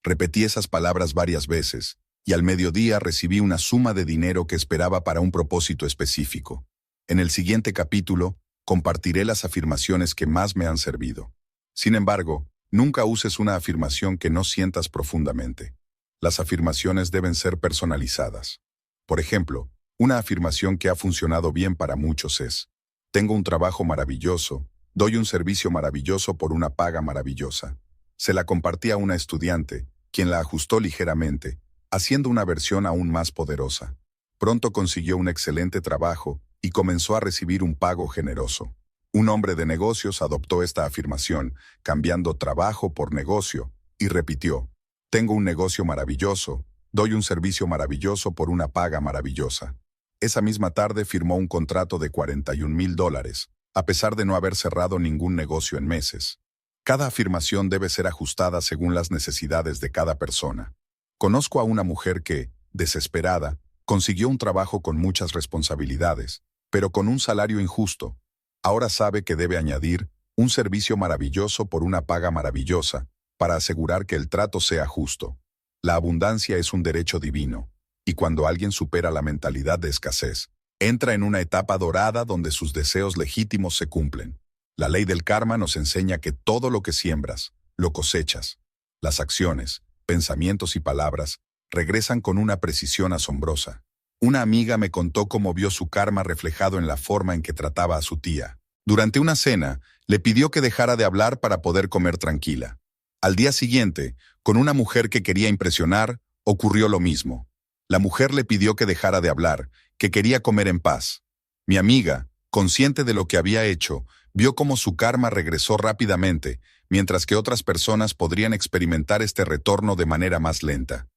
Repetí esas palabras varias veces, y al mediodía recibí una suma de dinero que esperaba para un propósito específico. En el siguiente capítulo, compartiré las afirmaciones que más me han servido. Sin embargo, nunca uses una afirmación que no sientas profundamente. Las afirmaciones deben ser personalizadas. Por ejemplo, una afirmación que ha funcionado bien para muchos es: tengo un trabajo maravilloso, doy un servicio maravilloso por una paga maravillosa. Se la compartí a una estudiante, quien la ajustó ligeramente, haciendo una versión aún más poderosa. Pronto consiguió un excelente trabajo y comenzó a recibir un pago generoso. Un hombre de negocios adoptó esta afirmación, cambiando trabajo por negocio, y repitió: tengo un negocio maravilloso, doy un servicio maravilloso por una paga maravillosa. Esa misma tarde firmó un contrato de $41,000, a pesar de no haber cerrado ningún negocio en meses. Cada afirmación debe ser ajustada según las necesidades de cada persona. Conozco a una mujer que, desesperada, consiguió un trabajo con muchas responsabilidades, pero con un salario injusto. Ahora sabe que debe añadir un servicio maravilloso por una paga maravillosa, para asegurar que el trato sea justo. La abundancia es un derecho divino, y cuando alguien supera la mentalidad de escasez, entra en una etapa dorada donde sus deseos legítimos se cumplen. La ley del karma nos enseña que todo lo que siembras, lo cosechas. Las acciones, pensamientos y palabras regresan con una precisión asombrosa. Una amiga me contó cómo vio su karma reflejado en la forma en que trataba a su tía. Durante una cena, le pidió que dejara de hablar para poder comer tranquila. Al día siguiente, con una mujer que quería impresionar, ocurrió lo mismo. La mujer le pidió que dejara de hablar, que quería comer en paz. Mi amiga, consciente de lo que había hecho, vio cómo su karma regresó rápidamente, mientras que otras personas podrían experimentar este retorno de manera más lenta.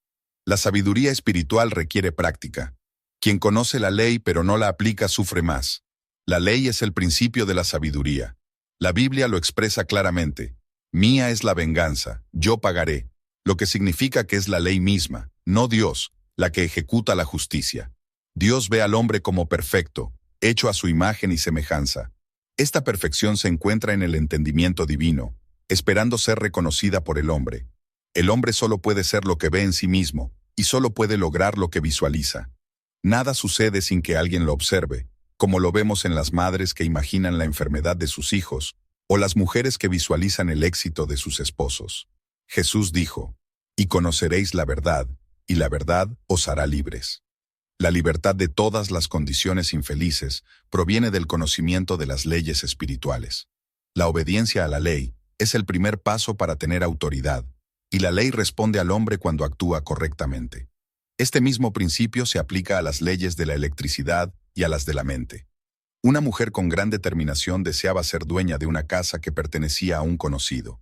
La sabiduría espiritual requiere práctica. Quien conoce la ley pero no la aplica sufre más. La ley es el principio de la sabiduría. La Biblia lo expresa claramente: mía es la venganza, yo pagaré, lo que significa que es la ley misma, no Dios, la que ejecuta la justicia. Dios ve al hombre como perfecto, hecho a su imagen y semejanza. Esta perfección se encuentra en el entendimiento divino, esperando ser reconocida por el hombre. El hombre solo puede ser lo que ve en sí mismo, y solo puede lograr lo que visualiza. Nada sucede sin que alguien lo observe, como lo vemos en las madres que imaginan la enfermedad de sus hijos, o las mujeres que visualizan el éxito de sus esposos. Jesús dijo: y conoceréis la verdad, y la verdad os hará libres. La libertad de todas las condiciones infelices proviene del conocimiento de las leyes espirituales. La obediencia a la ley es el primer paso para tener autoridad, y la ley responde al hombre cuando actúa correctamente. Este mismo principio se aplica a las leyes de la electricidad y a las de la mente. Una mujer con gran determinación deseaba ser dueña de una casa que pertenecía a un conocido.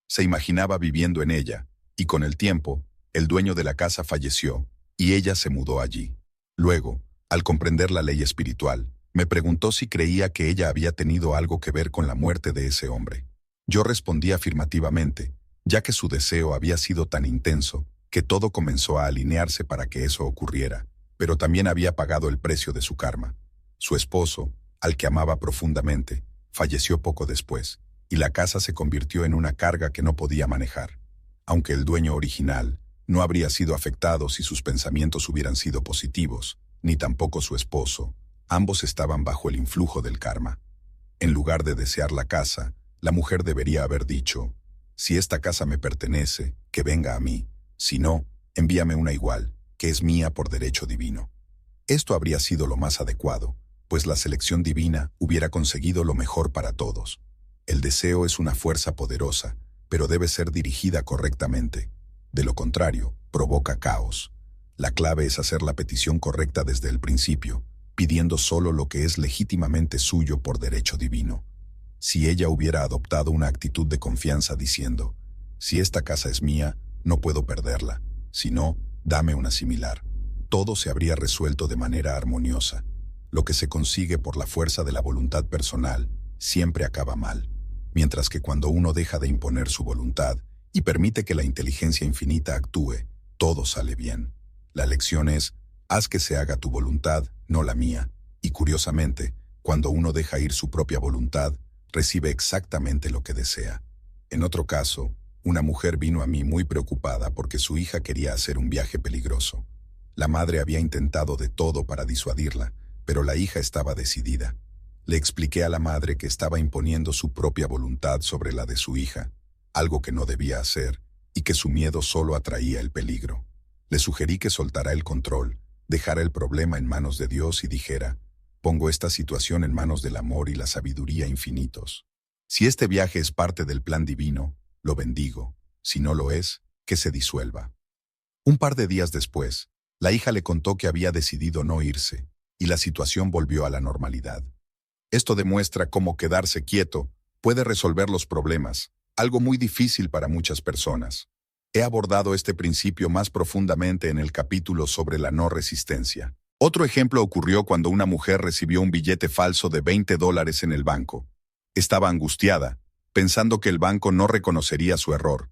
Se imaginaba viviendo en ella, y con el tiempo, el dueño de la casa falleció, y ella se mudó allí. Luego, al comprender la ley espiritual, me preguntó si creía que ella había tenido algo que ver con la muerte de ese hombre. Yo respondí afirmativamente, ya que su deseo había sido tan intenso, que todo comenzó a alinearse para que eso ocurriera, pero también había pagado el precio de su karma. Su esposo, al que amaba profundamente, falleció poco después, y la casa se convirtió en una carga que no podía manejar. Aunque el dueño original no habría sido afectado si sus pensamientos hubieran sido positivos, ni tampoco su esposo, ambos estaban bajo el influjo del karma. En lugar de desear la casa, la mujer debería haber dicho: si esta casa me pertenece, que venga a mí; si no, envíame una igual, que es mía por derecho divino. Esto habría sido lo más adecuado, pues la selección divina hubiera conseguido lo mejor para todos. El deseo es una fuerza poderosa, pero debe ser dirigida correctamente. De lo contrario, provoca caos. La clave es hacer la petición correcta desde el principio, pidiendo solo lo que es legítimamente suyo por derecho divino. Si ella hubiera adoptado una actitud de confianza diciendo: si esta casa es mía, no puedo perderla; si no, dame una similar, todo se habría resuelto de manera armoniosa. Lo que se consigue por la fuerza de la voluntad personal siempre acaba mal, mientras que cuando uno deja de imponer su voluntad y permite que la inteligencia infinita actúe, todo sale bien. La lección es: haz que se haga tu voluntad, no la mía. Y curiosamente, cuando uno deja ir su propia voluntad, recibe exactamente lo que desea. En otro caso, una mujer vino a mí muy preocupada porque su hija quería hacer un viaje peligroso. La madre había intentado de todo para disuadirla, pero la hija estaba decidida. Le expliqué a la madre que estaba imponiendo su propia voluntad sobre la de su hija, algo que no debía hacer, y que su miedo solo atraía el peligro. Le sugerí que soltara el control, dejara el problema en manos de Dios y dijera: pongo esta situación en manos del amor y la sabiduría infinitos. Si este viaje es parte del plan divino, lo bendigo; si no lo es, que se disuelva. Un par de días después, la hija le contó que había decidido no irse, y la situación volvió a la normalidad. Esto demuestra cómo quedarse quieto puede resolver los problemas, algo muy difícil para muchas personas. He abordado este principio más profundamente en el capítulo sobre la no resistencia. Otro ejemplo ocurrió cuando una mujer recibió un billete falso de $20 en el banco. Estaba angustiada, pensando que el banco no reconocería su error.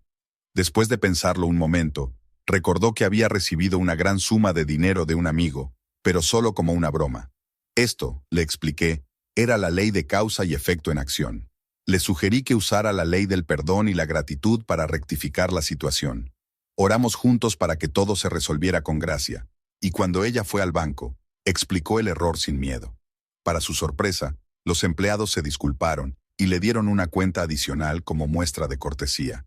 Después de pensarlo un momento, recordó que había recibido una gran suma de dinero de un amigo, pero solo como una broma. Esto, le expliqué, era la ley de causa y efecto en acción. Le sugerí que usara la ley del perdón y la gratitud para rectificar la situación. Oramos juntos para que todo se resolviera con gracia, y cuando ella fue al banco, explicó el error sin miedo. Para su sorpresa, los empleados se disculparon y le dieron una cuenta adicional como muestra de cortesía.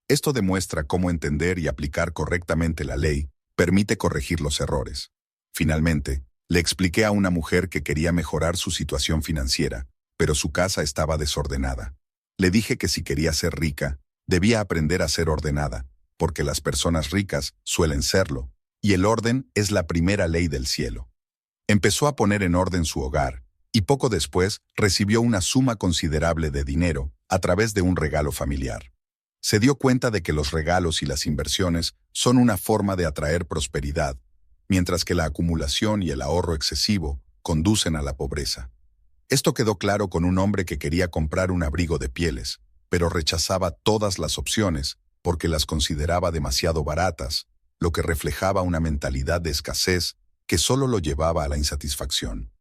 Esto demuestra cómo entender y aplicar correctamente la ley permite corregir los errores. Finalmente, le expliqué a una mujer que quería mejorar su situación financiera, pero su casa estaba desordenada. Le dije que si quería ser rica, debía aprender a ser ordenada, porque las personas ricas suelen serlo, y el orden es la primera ley del cielo. Empezó a poner en orden su hogar, y poco después recibió una suma considerable de dinero a través de un regalo familiar. Se dio cuenta de que los regalos y las inversiones son una forma de atraer prosperidad, mientras que la acumulación y el ahorro excesivo conducen a la pobreza. Esto quedó claro con un hombre que quería comprar un abrigo de pieles, pero rechazaba todas las opciones porque las consideraba demasiado baratas, lo que reflejaba una mentalidad de escasez que solo lo llevaba a la insatisfacción.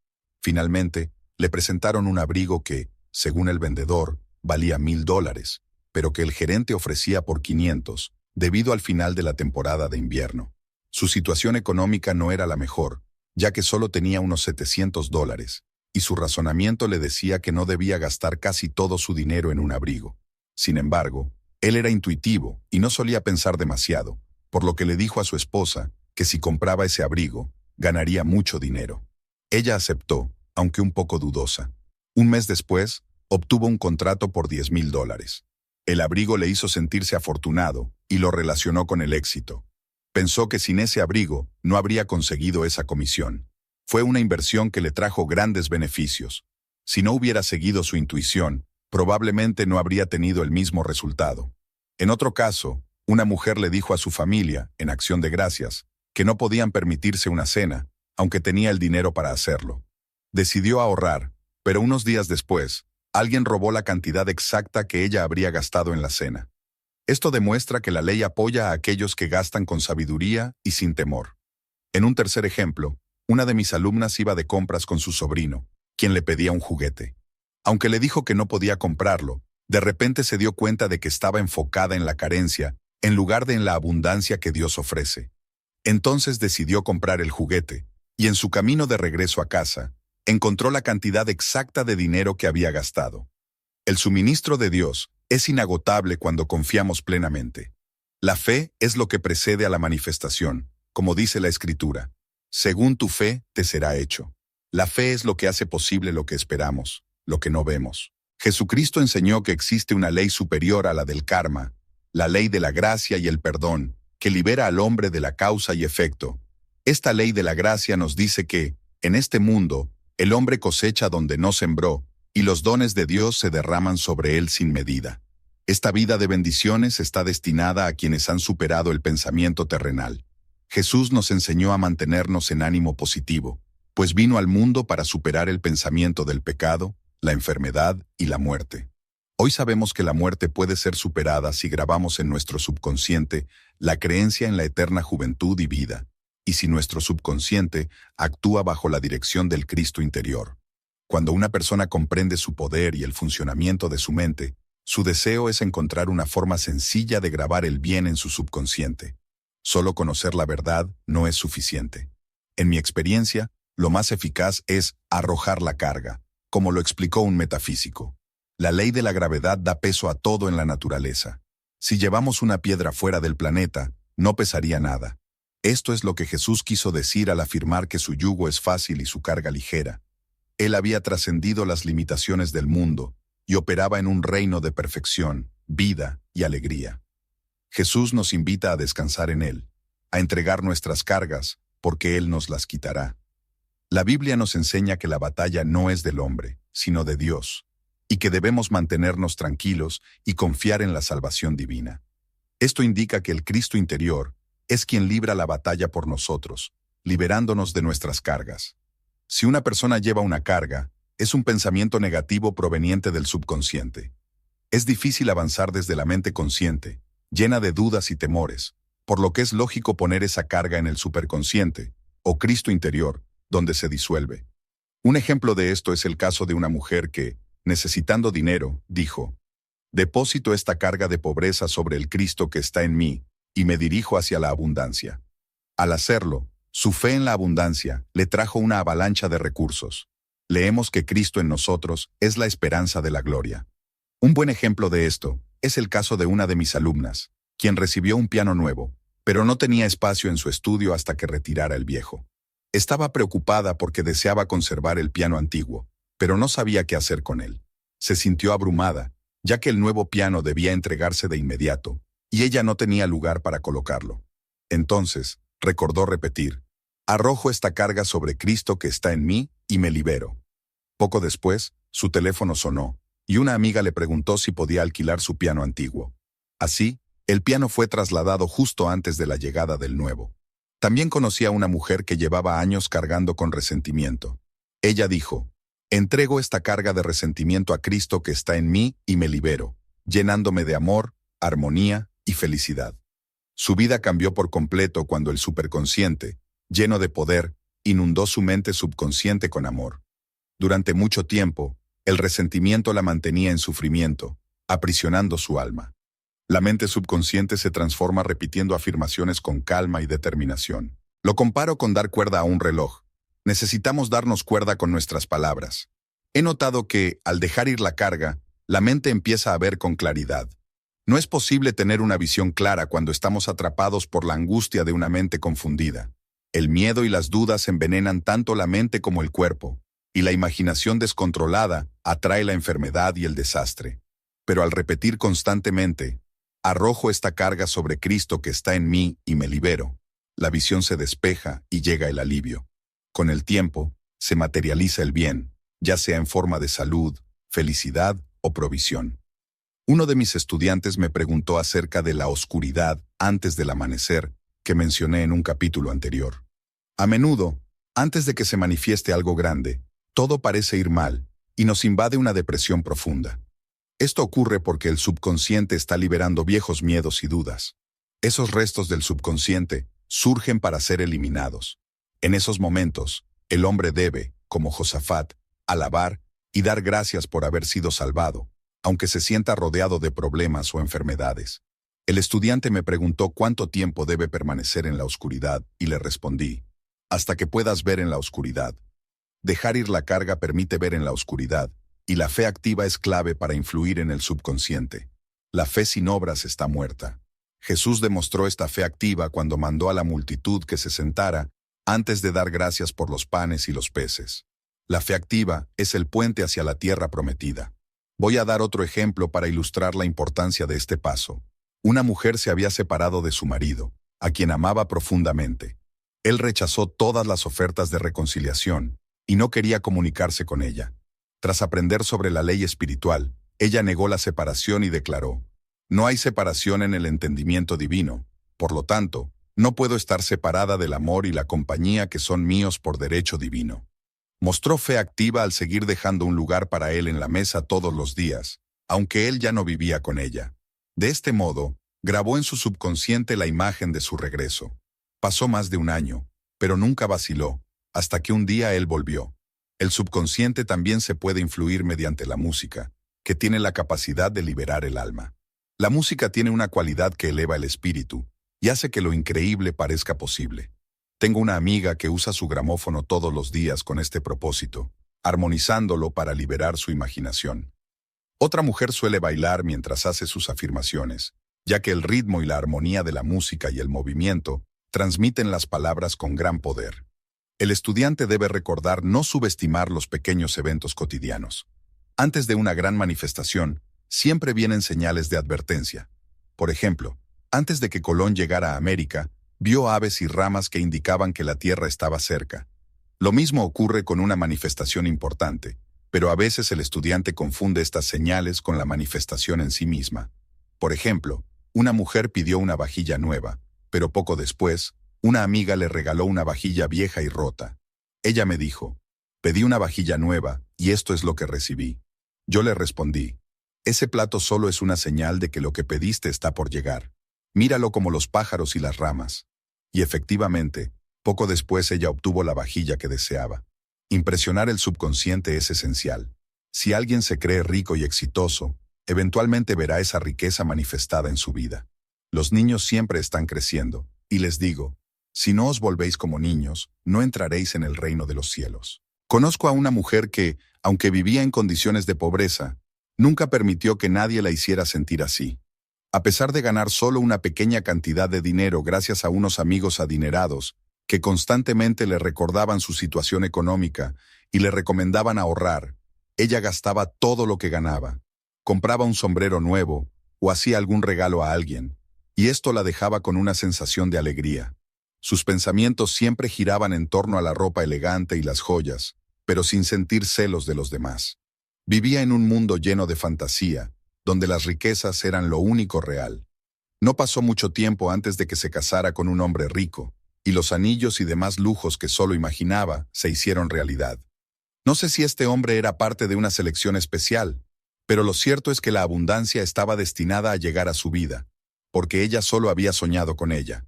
Finalmente, le presentaron un abrigo que, según el vendedor, valía $1000, pero que el gerente ofrecía por 500, debido al final de la temporada de invierno. Su situación económica no era la mejor, ya que solo tenía unos $700, y su razonamiento le decía que no debía gastar casi todo su dinero en un abrigo. Sin embargo, él era intuitivo y no solía pensar demasiado, por lo que le dijo a su esposa que si compraba ese abrigo, ganaría mucho dinero. Ella aceptó, aunque un poco dudosa. Un mes después, obtuvo un contrato por $10,000. El abrigo le hizo sentirse afortunado y lo relacionó con el éxito. Pensó que sin ese abrigo no habría conseguido esa comisión. Fue una inversión que le trajo grandes beneficios. Si no hubiera seguido su intuición, probablemente no habría tenido el mismo resultado. En otro caso, una mujer le dijo a su familia, en acción de gracias, que no podían permitirse una cena, aunque tenía el dinero para hacerlo. Decidió ahorrar, pero unos días después, alguien robó la cantidad exacta que ella habría gastado en la cena. Esto demuestra que la ley apoya a aquellos que gastan con sabiduría y sin temor. En un tercer ejemplo, una de mis alumnas iba de compras con su sobrino, quien le pedía un juguete. Aunque le dijo que no podía comprarlo, De repente se dio cuenta de que estaba enfocada en la carencia, en lugar de en la abundancia que Dios ofrece. Entonces decidió comprar el juguete, y en su camino de regreso a casa, encontró la cantidad exacta de dinero que había gastado. El suministro de Dios es inagotable cuando confiamos plenamente. La fe es lo que precede a la manifestación, como dice la Escritura. Según tu fe, te será hecho. La fe es lo que hace posible lo que esperamos, lo que no vemos. Jesucristo enseñó que existe una ley superior a la del karma, la ley de la gracia y el perdón, que libera al hombre de la causa y efecto. Esta ley de la gracia nos dice que, en este mundo, el hombre cosecha donde no sembró, y los dones de Dios se derraman sobre él sin medida. Esta vida de bendiciones está destinada a quienes han superado el pensamiento terrenal. Jesús nos enseñó a mantenernos en ánimo positivo, pues vino al mundo para superar el pensamiento del pecado, la enfermedad y la muerte. Hoy sabemos que la muerte puede ser superada si grabamos en nuestro subconsciente la creencia en la eterna juventud y vida, y si nuestro subconsciente actúa bajo la dirección del Cristo interior. Cuando una persona comprende su poder y el funcionamiento de su mente, su deseo es encontrar una forma sencilla de grabar el bien en su subconsciente. Solo conocer la verdad no es suficiente. En mi experiencia, lo más eficaz es arrojar la carga, como lo explicó un metafísico. La ley de la gravedad da peso a todo en la naturaleza. Si llevamos una piedra fuera del planeta, no pesaría nada. Esto es lo que Jesús quiso decir al afirmar que su yugo es fácil y su carga ligera. Él había trascendido las limitaciones del mundo y operaba en un reino de perfección, vida y alegría. Jesús nos invita a descansar en Él, a entregar nuestras cargas, porque Él nos las quitará. La Biblia nos enseña que la batalla no es del hombre, sino de Dios, y que debemos mantenernos tranquilos y confiar en la salvación divina. Esto indica que el Cristo interior es quien libra la batalla por nosotros, liberándonos de nuestras cargas. Si una persona lleva una carga, es un pensamiento negativo proveniente del subconsciente. Es difícil avanzar desde la mente consciente, llena de dudas y temores, por lo que es lógico poner esa carga en el superconsciente, o Cristo interior, donde se disuelve. Un ejemplo de esto es el caso de una mujer que, necesitando dinero, dijo: «Deposito esta carga de pobreza sobre el Cristo que está en mí, y me dirijo hacia la abundancia». Al hacerlo, su fe en la abundancia le trajo una avalancha de recursos. Leemos que Cristo en nosotros es la esperanza de la gloria. Un buen ejemplo de esto es el caso de una de mis alumnas, quien recibió un piano nuevo, pero no tenía espacio en su estudio hasta que retirara el viejo. Estaba preocupada porque deseaba conservar el piano antiguo, pero no sabía qué hacer con él. Se sintió abrumada, ya que el nuevo piano debía entregarse de inmediato, y ella no tenía lugar para colocarlo. Entonces, recordó repetir: «Arrojo esta carga sobre Cristo que está en mí y me libero». Poco después, su teléfono sonó, y una amiga le preguntó si podía alquilar su piano antiguo. Así, el piano fue trasladado justo antes de la llegada del nuevo. También conocí a una mujer que llevaba años cargando con resentimiento. Ella dijo: «Entrego esta carga de resentimiento a Cristo que está en mí y me libero, llenándome de amor, armonía y felicidad». Su vida cambió por completo cuando el superconsciente, lleno de poder, inundó su mente subconsciente con amor. Durante mucho tiempo, el resentimiento la mantenía en sufrimiento, aprisionando su alma. La mente subconsciente se transforma repitiendo afirmaciones con calma y determinación. Lo comparo con dar cuerda a un reloj. Necesitamos darnos cuerda con nuestras palabras. He notado que, al dejar ir la carga, la mente empieza a ver con claridad. No es posible tener una visión clara cuando estamos atrapados por la angustia de una mente confundida. El miedo y las dudas envenenan tanto la mente como el cuerpo, y la imaginación descontrolada atrae la enfermedad y el desastre. Pero al repetir constantemente: «Arrojo esta carga sobre Cristo que está en mí y me libero», la visión se despeja y llega el alivio. Con el tiempo, se materializa el bien, ya sea en forma de salud, felicidad o provisión. Uno de mis estudiantes me preguntó acerca de la oscuridad antes del amanecer, que mencioné en un capítulo anterior. A menudo, antes de que se manifieste algo grande, todo parece ir mal y nos invade una depresión profunda. Esto ocurre porque el subconsciente está liberando viejos miedos y dudas. Esos restos del subconsciente surgen para ser eliminados. En esos momentos, el hombre debe, como Josafat, alabar y dar gracias por haber sido salvado, aunque se sienta rodeado de problemas o enfermedades. El estudiante me preguntó cuánto tiempo debe permanecer en la oscuridad y le respondí, hasta que puedas ver en la oscuridad. Dejar ir la carga permite ver en la oscuridad, y la fe activa es clave para influir en el subconsciente. La fe sin obras está muerta. Jesús demostró esta fe activa cuando mandó a la multitud que se sentara antes de dar gracias por los panes y los peces. La fe activa es el puente hacia la tierra prometida. Voy a dar otro ejemplo para ilustrar la importancia de este paso. Una mujer se había separado de su marido, a quien amaba profundamente. Él rechazó todas las ofertas de reconciliación y no quería comunicarse con ella. Tras aprender sobre la ley espiritual, ella negó la separación y declaró: no hay separación en el entendimiento divino, por lo tanto, no puedo estar separada del amor y la compañía que son míos por derecho divino. Mostró fe activa al seguir dejando un lugar para él en la mesa todos los días, aunque él ya no vivía con ella. De este modo, grabó en su subconsciente la imagen de su regreso. Pasó más de un año, pero nunca vaciló, hasta que un día él volvió. El subconsciente también se puede influir mediante la música, que tiene la capacidad de liberar el alma. La música tiene una cualidad que eleva el espíritu y hace que lo increíble parezca posible. Tengo una amiga que usa su gramófono todos los días con este propósito, armonizándolo para liberar su imaginación. Otra mujer suele bailar mientras hace sus afirmaciones, ya que el ritmo y la armonía de la música y el movimiento transmiten las palabras con gran poder. El estudiante debe recordar no subestimar los pequeños eventos cotidianos. Antes de una gran manifestación, siempre vienen señales de advertencia. Por ejemplo, antes de que Colón llegara a América, vio aves y ramas que indicaban que la tierra estaba cerca. Lo mismo ocurre con una manifestación importante, pero a veces el estudiante confunde estas señales con la manifestación en sí misma. Por ejemplo, una mujer pidió una vajilla nueva, pero poco después, una amiga le regaló una vajilla vieja y rota. Ella me dijo: pedí una vajilla nueva, y esto es lo que recibí. Yo le respondí: ese plato solo es una señal de que lo que pediste está por llegar. Míralo como los pájaros y las ramas. Y efectivamente, poco después ella obtuvo la vajilla que deseaba. Impresionar el subconsciente es esencial. Si alguien se cree rico y exitoso, eventualmente verá esa riqueza manifestada en su vida. Los niños siempre están creciendo, y les digo: si no os volvéis como niños, no entraréis en el reino de los cielos. Conozco a una mujer que, aunque vivía en condiciones de pobreza, nunca permitió que nadie la hiciera sentir así. A pesar de ganar solo una pequeña cantidad de dinero gracias a unos amigos adinerados, que constantemente le recordaban su situación económica y le recomendaban ahorrar, ella gastaba todo lo que ganaba. Compraba un sombrero nuevo o hacía algún regalo a alguien, y esto la dejaba con una sensación de alegría. Sus pensamientos siempre giraban en torno a la ropa elegante y las joyas, pero sin sentir celos de los demás. Vivía en un mundo lleno de fantasía, donde las riquezas eran lo único real. No pasó mucho tiempo antes de que se casara con un hombre rico, y los anillos y demás lujos que solo imaginaba se hicieron realidad. No sé si este hombre era parte de una selección especial, pero lo cierto es que la abundancia estaba destinada a llegar a su vida, porque ella solo había soñado con ella.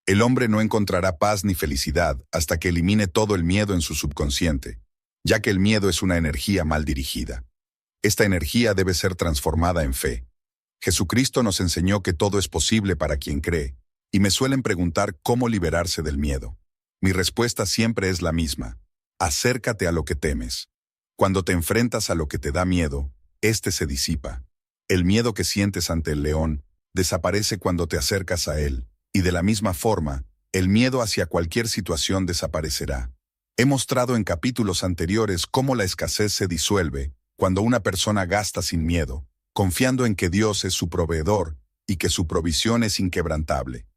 El hombre no encontrará paz ni felicidad hasta que elimine todo el miedo en su subconsciente, ya que el miedo es una energía mal dirigida. Esta energía debe ser transformada en fe. Jesucristo nos enseñó que todo es posible para quien cree, y me suelen preguntar cómo liberarse del miedo. Mi respuesta siempre es la misma: acércate a lo que temes. Cuando te enfrentas a lo que te da miedo, este se disipa. El miedo que sientes ante el león desaparece cuando te acercas a él, y de la misma forma, el miedo hacia cualquier situación desaparecerá. He mostrado en capítulos anteriores cómo la escasez se disuelve cuando una persona gasta sin miedo, confiando en que Dios es su proveedor y que su provisión es inquebrantable.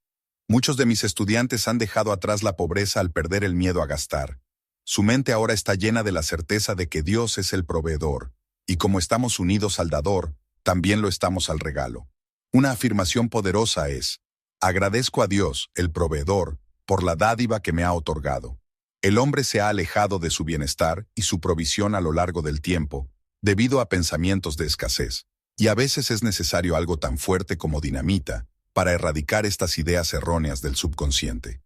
Muchos de mis estudiantes han dejado atrás la pobreza al perder el miedo a gastar. Su mente ahora está llena de la certeza de que Dios es el proveedor, y como estamos unidos al dador, también lo estamos al regalo. Una afirmación poderosa es: agradezco a Dios, el proveedor, por la dádiva que me ha otorgado. El hombre se ha alejado de su bienestar y su provisión a lo largo del tiempo, debido a pensamientos de escasez, y a veces es necesario algo tan fuerte como dinamita para erradicar estas ideas erróneas del subconsciente.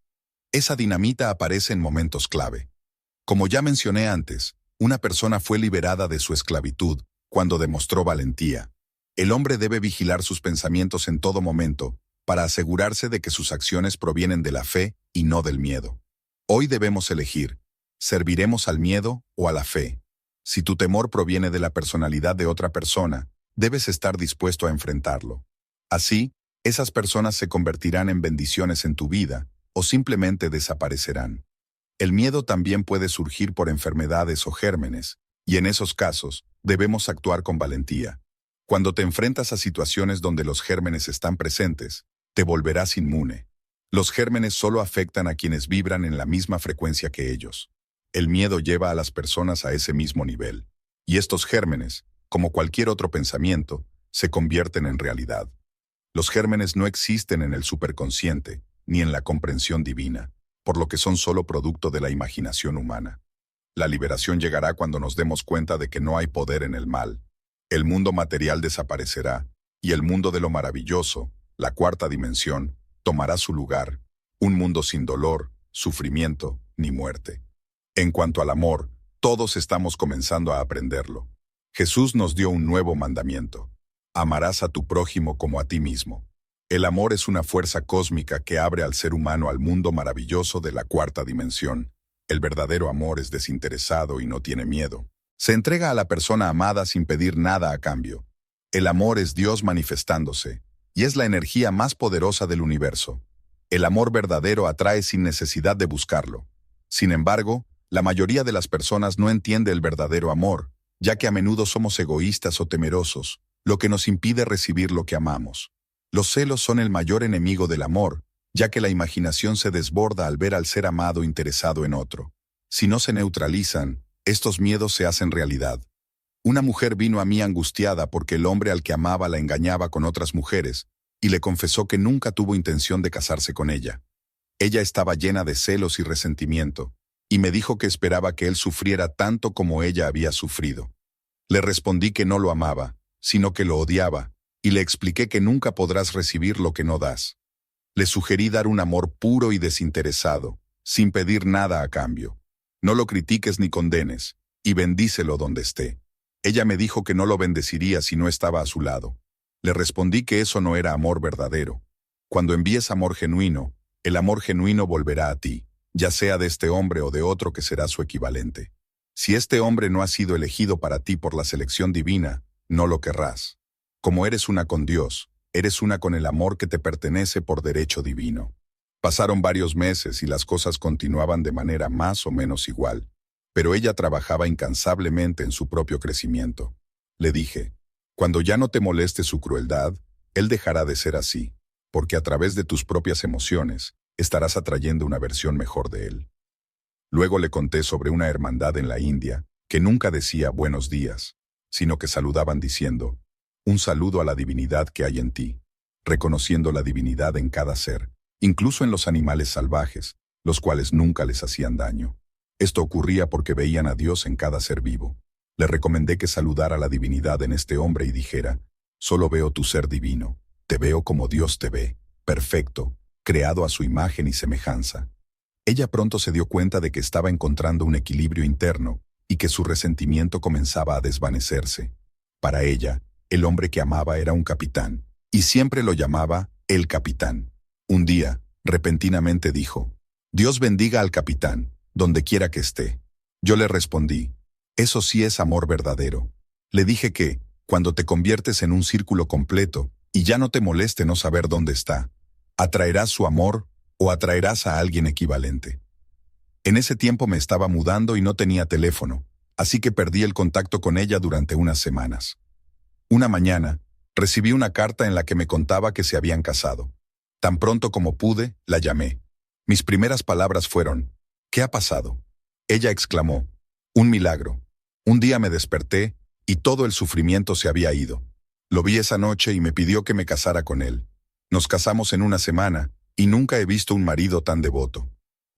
Esa dinamita aparece en momentos clave. Como ya mencioné antes, una persona fue liberada de su esclavitud cuando demostró valentía. El hombre debe vigilar sus pensamientos en todo momento para asegurarse de que sus acciones provienen de la fe y no del miedo. Hoy debemos elegir, ¿serviremos al miedo o a la fe? Si tu temor proviene de la personalidad de otra persona, debes estar dispuesto a enfrentarlo. Así, esas personas se convertirán en bendiciones en tu vida o simplemente desaparecerán. El miedo también puede surgir por enfermedades o gérmenes, y en esos casos, debemos actuar con valentía. Cuando te enfrentas a situaciones donde los gérmenes están presentes, te volverás inmune. Los gérmenes solo afectan a quienes vibran en la misma frecuencia que ellos. El miedo lleva a las personas a ese mismo nivel. Y estos gérmenes, como cualquier otro pensamiento, se convierten en realidad. Los gérmenes no existen en el superconsciente, ni en la comprensión divina, por lo que son solo producto de la imaginación humana. La liberación llegará cuando nos demos cuenta de que no hay poder en el mal. El mundo material desaparecerá, y el mundo de lo maravilloso, la cuarta dimensión, tomará su lugar, un mundo sin dolor, sufrimiento, ni muerte. En cuanto al amor, todos estamos comenzando a aprenderlo. Jesús nos dio un nuevo mandamiento. Amarás a tu prójimo como a ti mismo. El amor es una fuerza cósmica que abre al ser humano al mundo maravilloso de la cuarta dimensión. El verdadero amor es desinteresado y no tiene miedo. Se entrega a la persona amada sin pedir nada a cambio. El amor es Dios manifestándose, y es la energía más poderosa del universo. El amor verdadero atrae sin necesidad de buscarlo. Sin embargo, la mayoría de las personas no entiende el verdadero amor, ya que a menudo somos egoístas o temerosos, lo que nos impide recibir lo que amamos. Los celos son el mayor enemigo del amor, ya que la imaginación se desborda al ver al ser amado interesado en otro. Si no se neutralizan, estos miedos se hacen realidad. Una mujer vino a mí angustiada porque el hombre al que amaba la engañaba con otras mujeres, y le confesó que nunca tuvo intención de casarse con ella. Ella estaba llena de celos y resentimiento, y me dijo que esperaba que él sufriera tanto como ella había sufrido. Le respondí que no lo amaba, sino que lo odiaba, y le expliqué que nunca podrás recibir lo que no das. Le sugerí dar un amor puro y desinteresado, sin pedir nada a cambio. No lo critiques ni condenes, y bendícelo donde esté. Ella me dijo que no lo bendeciría si no estaba a su lado. Le respondí que eso no era amor verdadero. Cuando envíes amor genuino, el amor genuino volverá a ti, ya sea de este hombre o de otro que será su equivalente. Si este hombre no ha sido elegido para ti por la selección divina, no lo querrás. Como eres una con Dios, eres una con el amor que te pertenece por derecho divino. Pasaron varios meses y las cosas continuaban de manera más o menos igual, pero ella trabajaba incansablemente en su propio crecimiento. Le dije, cuando ya no te moleste su crueldad, él dejará de ser así, porque a través de tus propias emociones, estarás atrayendo una versión mejor de él. Luego le conté sobre una hermandad en la India, que nunca decía buenos días, sino que saludaban diciendo, un saludo a la divinidad que hay en ti, reconociendo la divinidad en cada ser, incluso en los animales salvajes, los cuales nunca les hacían daño. Esto ocurría porque veían a Dios en cada ser vivo. Le recomendé que saludara a la divinidad en este hombre y dijera, solo veo tu ser divino, te veo como Dios te ve, perfecto, creado a su imagen y semejanza. Ella pronto se dio cuenta de que estaba encontrando un equilibrio interno y que su resentimiento comenzaba a desvanecerse. Para ella, el hombre que amaba era un capitán, y siempre lo llamaba el capitán. Un día, repentinamente dijo, Dios bendiga al capitán, donde quiera que esté. Yo le respondí, eso sí es amor verdadero. Le dije que, cuando te conviertes en un círculo completo, y ya no te moleste no saber dónde está, atraerás su amor o atraerás a alguien equivalente. En ese tiempo me estaba mudando y no tenía teléfono, así que perdí el contacto con ella durante unas semanas. Una mañana, recibí una carta en la que me contaba que se habían casado. Tan pronto como pude, la llamé. Mis primeras palabras fueron, ¿qué ha pasado? Ella exclamó, un milagro. Un día me desperté y todo el sufrimiento se había ido. Lo vi esa noche y me pidió que me casara con él. Nos casamos en una semana y nunca he visto un marido tan devoto.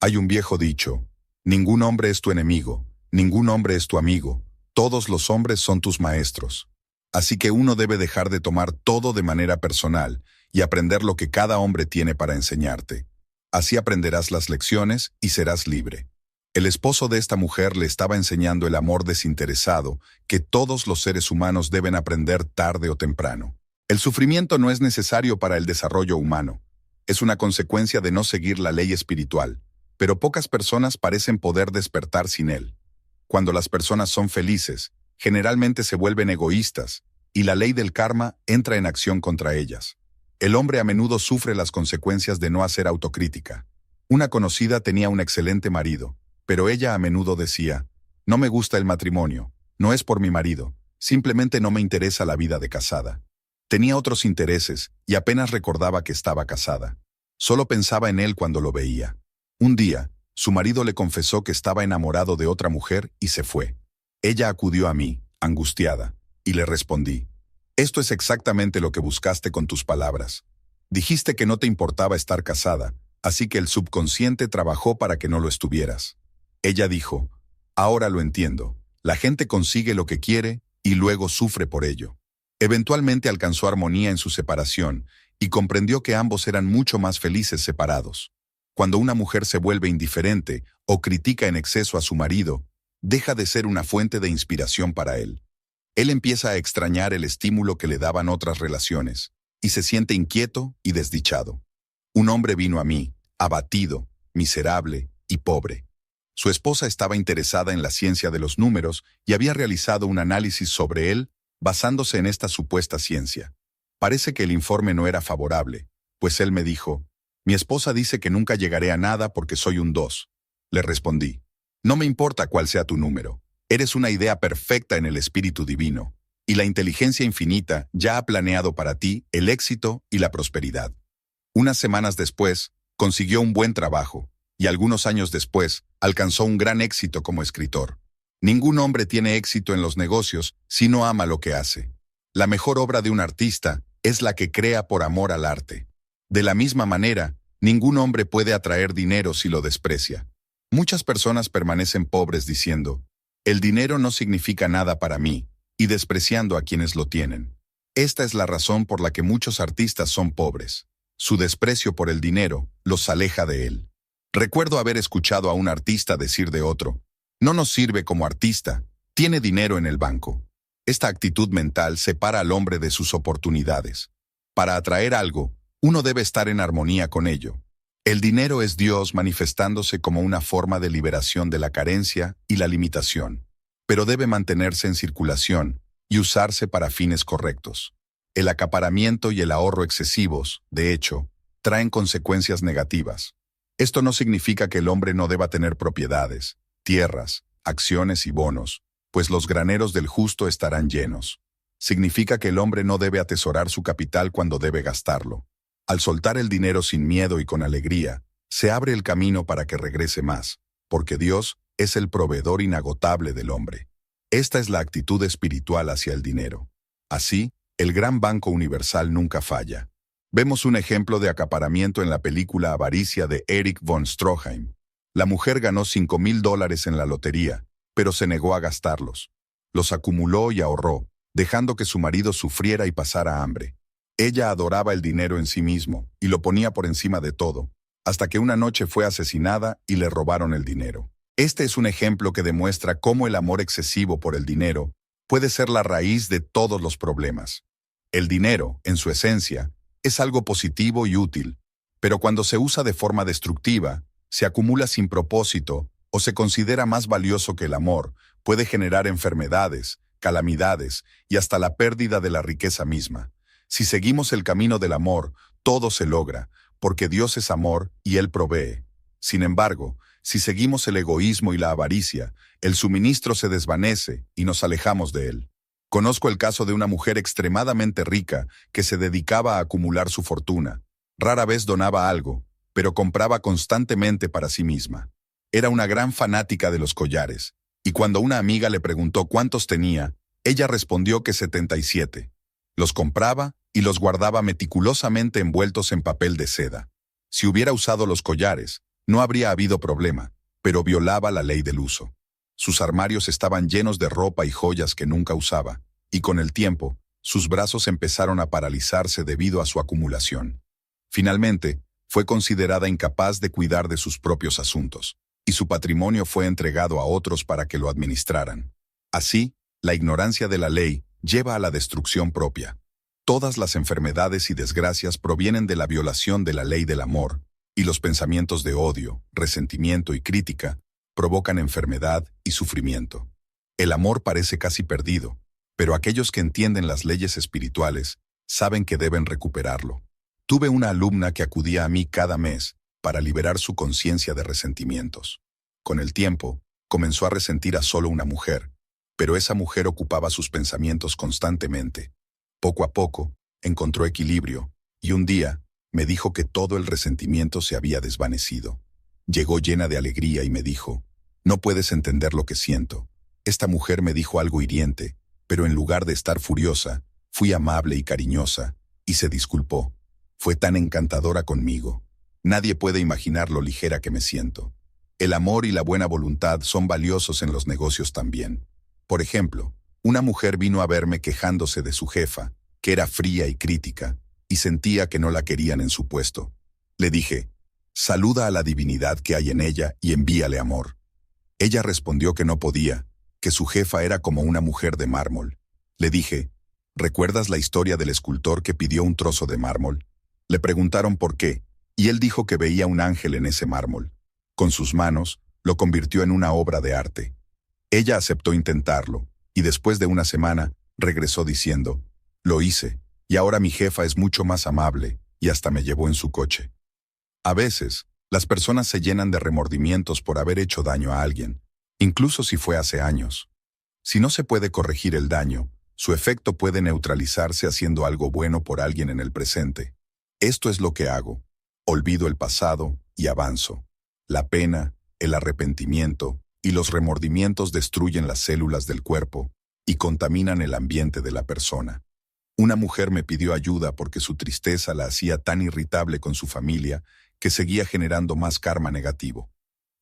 Hay un viejo dicho, ningún hombre es tu enemigo, ningún hombre es tu amigo, todos los hombres son tus maestros. Así que uno debe dejar de tomar todo de manera personal y aprender lo que cada hombre tiene para enseñarte. Así aprenderás las lecciones y serás libre. El esposo de esta mujer le estaba enseñando el amor desinteresado que todos los seres humanos deben aprender tarde o temprano. El sufrimiento no es necesario para el desarrollo humano. Es una consecuencia de no seguir la ley espiritual, pero pocas personas parecen poder despertar sin él. Cuando las personas son felices, generalmente se vuelven egoístas, y la ley del karma entra en acción contra ellas. El hombre a menudo sufre las consecuencias de no hacer autocrítica. Una conocida tenía un excelente marido, pero ella a menudo decía, no me gusta el matrimonio, no es por mi marido, simplemente no me interesa la vida de casada. Tenía otros intereses y apenas recordaba que estaba casada. Solo pensaba en él cuando lo veía. Un día, su marido le confesó que estaba enamorado de otra mujer y se fue. Ella acudió a mí, angustiada, y le respondí, esto es exactamente lo que buscaste con tus palabras. Dijiste que no te importaba estar casada, así que el subconsciente trabajó para que no lo estuvieras. Ella dijo, ahora lo entiendo, la gente consigue lo que quiere y luego sufre por ello. Eventualmente alcanzó armonía en su separación y comprendió que ambos eran mucho más felices separados. Cuando una mujer se vuelve indiferente o critica en exceso a su marido, deja de ser una fuente de inspiración para él. Él empieza a extrañar el estímulo que le daban otras relaciones y se siente inquieto y desdichado. Un hombre vino a mí, abatido, miserable y pobre. Su esposa estaba interesada en la ciencia de los números y había realizado un análisis sobre él basándose en esta supuesta ciencia. Parece que el informe no era favorable, pues él me dijo, mi esposa dice que nunca llegaré a nada porque soy un 2. Le respondí, no me importa cuál sea tu número, eres una idea perfecta en el espíritu divino, y la inteligencia infinita ya ha planeado para ti el éxito y la prosperidad. Unas semanas después, consiguió un buen trabajo, y algunos años después, alcanzó un gran éxito como escritor. Ningún hombre tiene éxito en los negocios si no ama lo que hace. La mejor obra de un artista es la que crea por amor al arte. De la misma manera, ningún hombre puede atraer dinero si lo desprecia. Muchas personas permanecen pobres diciendo, el dinero no significa nada para mí, y despreciando a quienes lo tienen. Esta es la razón por la que muchos artistas son pobres. Su desprecio por el dinero los aleja de él. Recuerdo haber escuchado a un artista decir de otro, no nos sirve como artista, tiene dinero en el banco. Esta actitud mental separa al hombre de sus oportunidades. Para atraer algo, uno debe estar en armonía con ello. El dinero es Dios manifestándose como una forma de liberación de la carencia y la limitación, pero debe mantenerse en circulación y usarse para fines correctos. El acaparamiento y el ahorro excesivos, de hecho, traen consecuencias negativas. Esto no significa que el hombre no deba tener propiedades, tierras, acciones y bonos, pues los graneros del justo estarán llenos. Significa que el hombre no debe atesorar su capital cuando debe gastarlo. Al soltar el dinero sin miedo y con alegría, se abre el camino para que regrese más, porque Dios es el proveedor inagotable del hombre. Esta es la actitud espiritual hacia el dinero. Así, el gran banco universal nunca falla. Vemos un ejemplo de acaparamiento en la película Avaricia de Erich von Stroheim. La mujer ganó $5,000 en la lotería, pero se negó a gastarlos. Los acumuló y ahorró, dejando que su marido sufriera y pasara hambre. Ella adoraba el dinero en sí mismo y lo ponía por encima de todo, hasta que una noche fue asesinada y le robaron el dinero. Este es un ejemplo que demuestra cómo el amor excesivo por el dinero puede ser la raíz de todos los problemas. El dinero, en su esencia, es algo positivo y útil, pero cuando se usa de forma destructiva, se acumula sin propósito o se considera más valioso que el amor, puede generar enfermedades, calamidades y hasta la pérdida de la riqueza misma. Si seguimos el camino del amor, todo se logra, porque Dios es amor y Él provee. Sin embargo, si seguimos el egoísmo y la avaricia, el suministro se desvanece y nos alejamos de Él. Conozco el caso de una mujer extremadamente rica que se dedicaba a acumular su fortuna. Rara vez donaba algo, pero compraba constantemente para sí misma. Era una gran fanática de los collares, y cuando una amiga le preguntó cuántos tenía, ella respondió que 77. Los compraba y los guardaba meticulosamente envueltos en papel de seda. Si hubiera usado los collares, no habría habido problema, pero violaba la ley del uso. Sus armarios estaban llenos de ropa y joyas que nunca usaba, y con el tiempo, sus brazos empezaron a paralizarse debido a su acumulación. Finalmente, fue considerada incapaz de cuidar de sus propios asuntos. y su patrimonio fue entregado a otros para que lo administraran. Así, la ignorancia de la ley lleva a la destrucción propia. Todas las enfermedades y desgracias provienen de la violación de la ley del amor, y los pensamientos de odio, resentimiento y crítica provocan enfermedad y sufrimiento. El amor parece casi perdido, pero aquellos que entienden las leyes espirituales saben que deben recuperarlo. Tuve una alumna que acudía a mí cada mes para liberar su conciencia de resentimientos. Con el tiempo, comenzó a resentir a solo una mujer, pero esa mujer ocupaba sus pensamientos constantemente. Poco a poco, encontró equilibrio, y un día me dijo que todo el resentimiento se había desvanecido. Llegó llena de alegría y me dijo: «No puedes entender lo que siento. Esta mujer me dijo algo hiriente, pero en lugar de estar furiosa, fui amable y cariñosa, y se disculpó. Fue tan encantadora conmigo. Nadie puede imaginar lo ligera que me siento». El amor y la buena voluntad son valiosos en los negocios también. Por ejemplo, una mujer vino a verme quejándose de su jefa, que era fría y crítica, y sentía que no la querían en su puesto. Le dije: «Saluda a la divinidad que hay en ella y envíale amor». Ella respondió que no podía, que su jefa era como una mujer de mármol. Le dije: «¿Recuerdas la historia del escultor que pidió un trozo de mármol?» Le preguntaron por qué, y él dijo que veía un ángel en ese mármol. Con sus manos, lo convirtió en una obra de arte. Ella aceptó intentarlo, y después de una semana, regresó diciendo: «Lo hice, y ahora mi jefa es mucho más amable, y hasta me llevó en su coche». A veces, las personas se llenan de remordimientos por haber hecho daño a alguien, incluso si fue hace años. Si no se puede corregir el daño, su efecto puede neutralizarse haciendo algo bueno por alguien en el presente. Esto es lo que hago. Olvido el pasado y avanzo. La pena, el arrepentimiento y los remordimientos destruyen las células del cuerpo y contaminan el ambiente de la persona. Una mujer me pidió ayuda porque su tristeza la hacía tan irritable con su familia que seguía generando más karma negativo.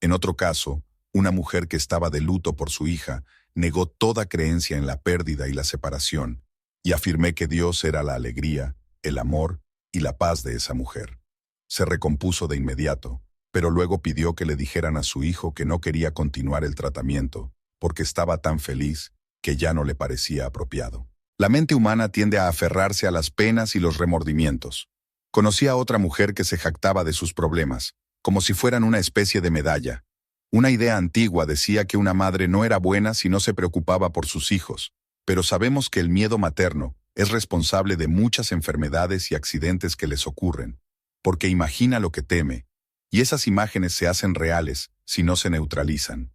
En otro caso, una mujer que estaba de luto por su hija negó toda creencia en la pérdida y la separación, y afirmé que Dios era la alegría, el amor y la paz de esa mujer. Se recompuso de inmediato, pero luego pidió que le dijeran a su hijo que no quería continuar el tratamiento, porque estaba tan feliz que ya no le parecía apropiado. La mente humana tiende a aferrarse a las penas y los remordimientos. Conocí a otra mujer que se jactaba de sus problemas, como si fueran una especie de medalla. Una idea antigua decía que una madre no era buena si no se preocupaba por sus hijos, pero sabemos que el miedo materno es responsable de muchas enfermedades y accidentes que les ocurren, porque imagina lo que teme, y esas imágenes se hacen reales si no se neutralizan.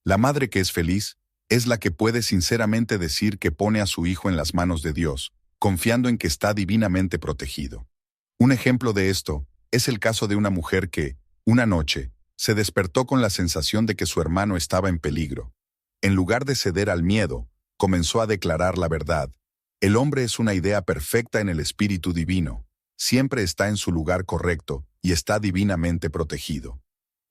La madre que es feliz es la que puede sinceramente decir que pone a su hijo en las manos de Dios, confiando en que está divinamente protegido. Un ejemplo de esto es el caso de una mujer que, una noche, se despertó con la sensación de que su hermano estaba en peligro. En lugar de ceder al miedo, comenzó a declarar la verdad. El hombre es una idea perfecta en el espíritu divino. Siempre está en su lugar correcto y está divinamente protegido.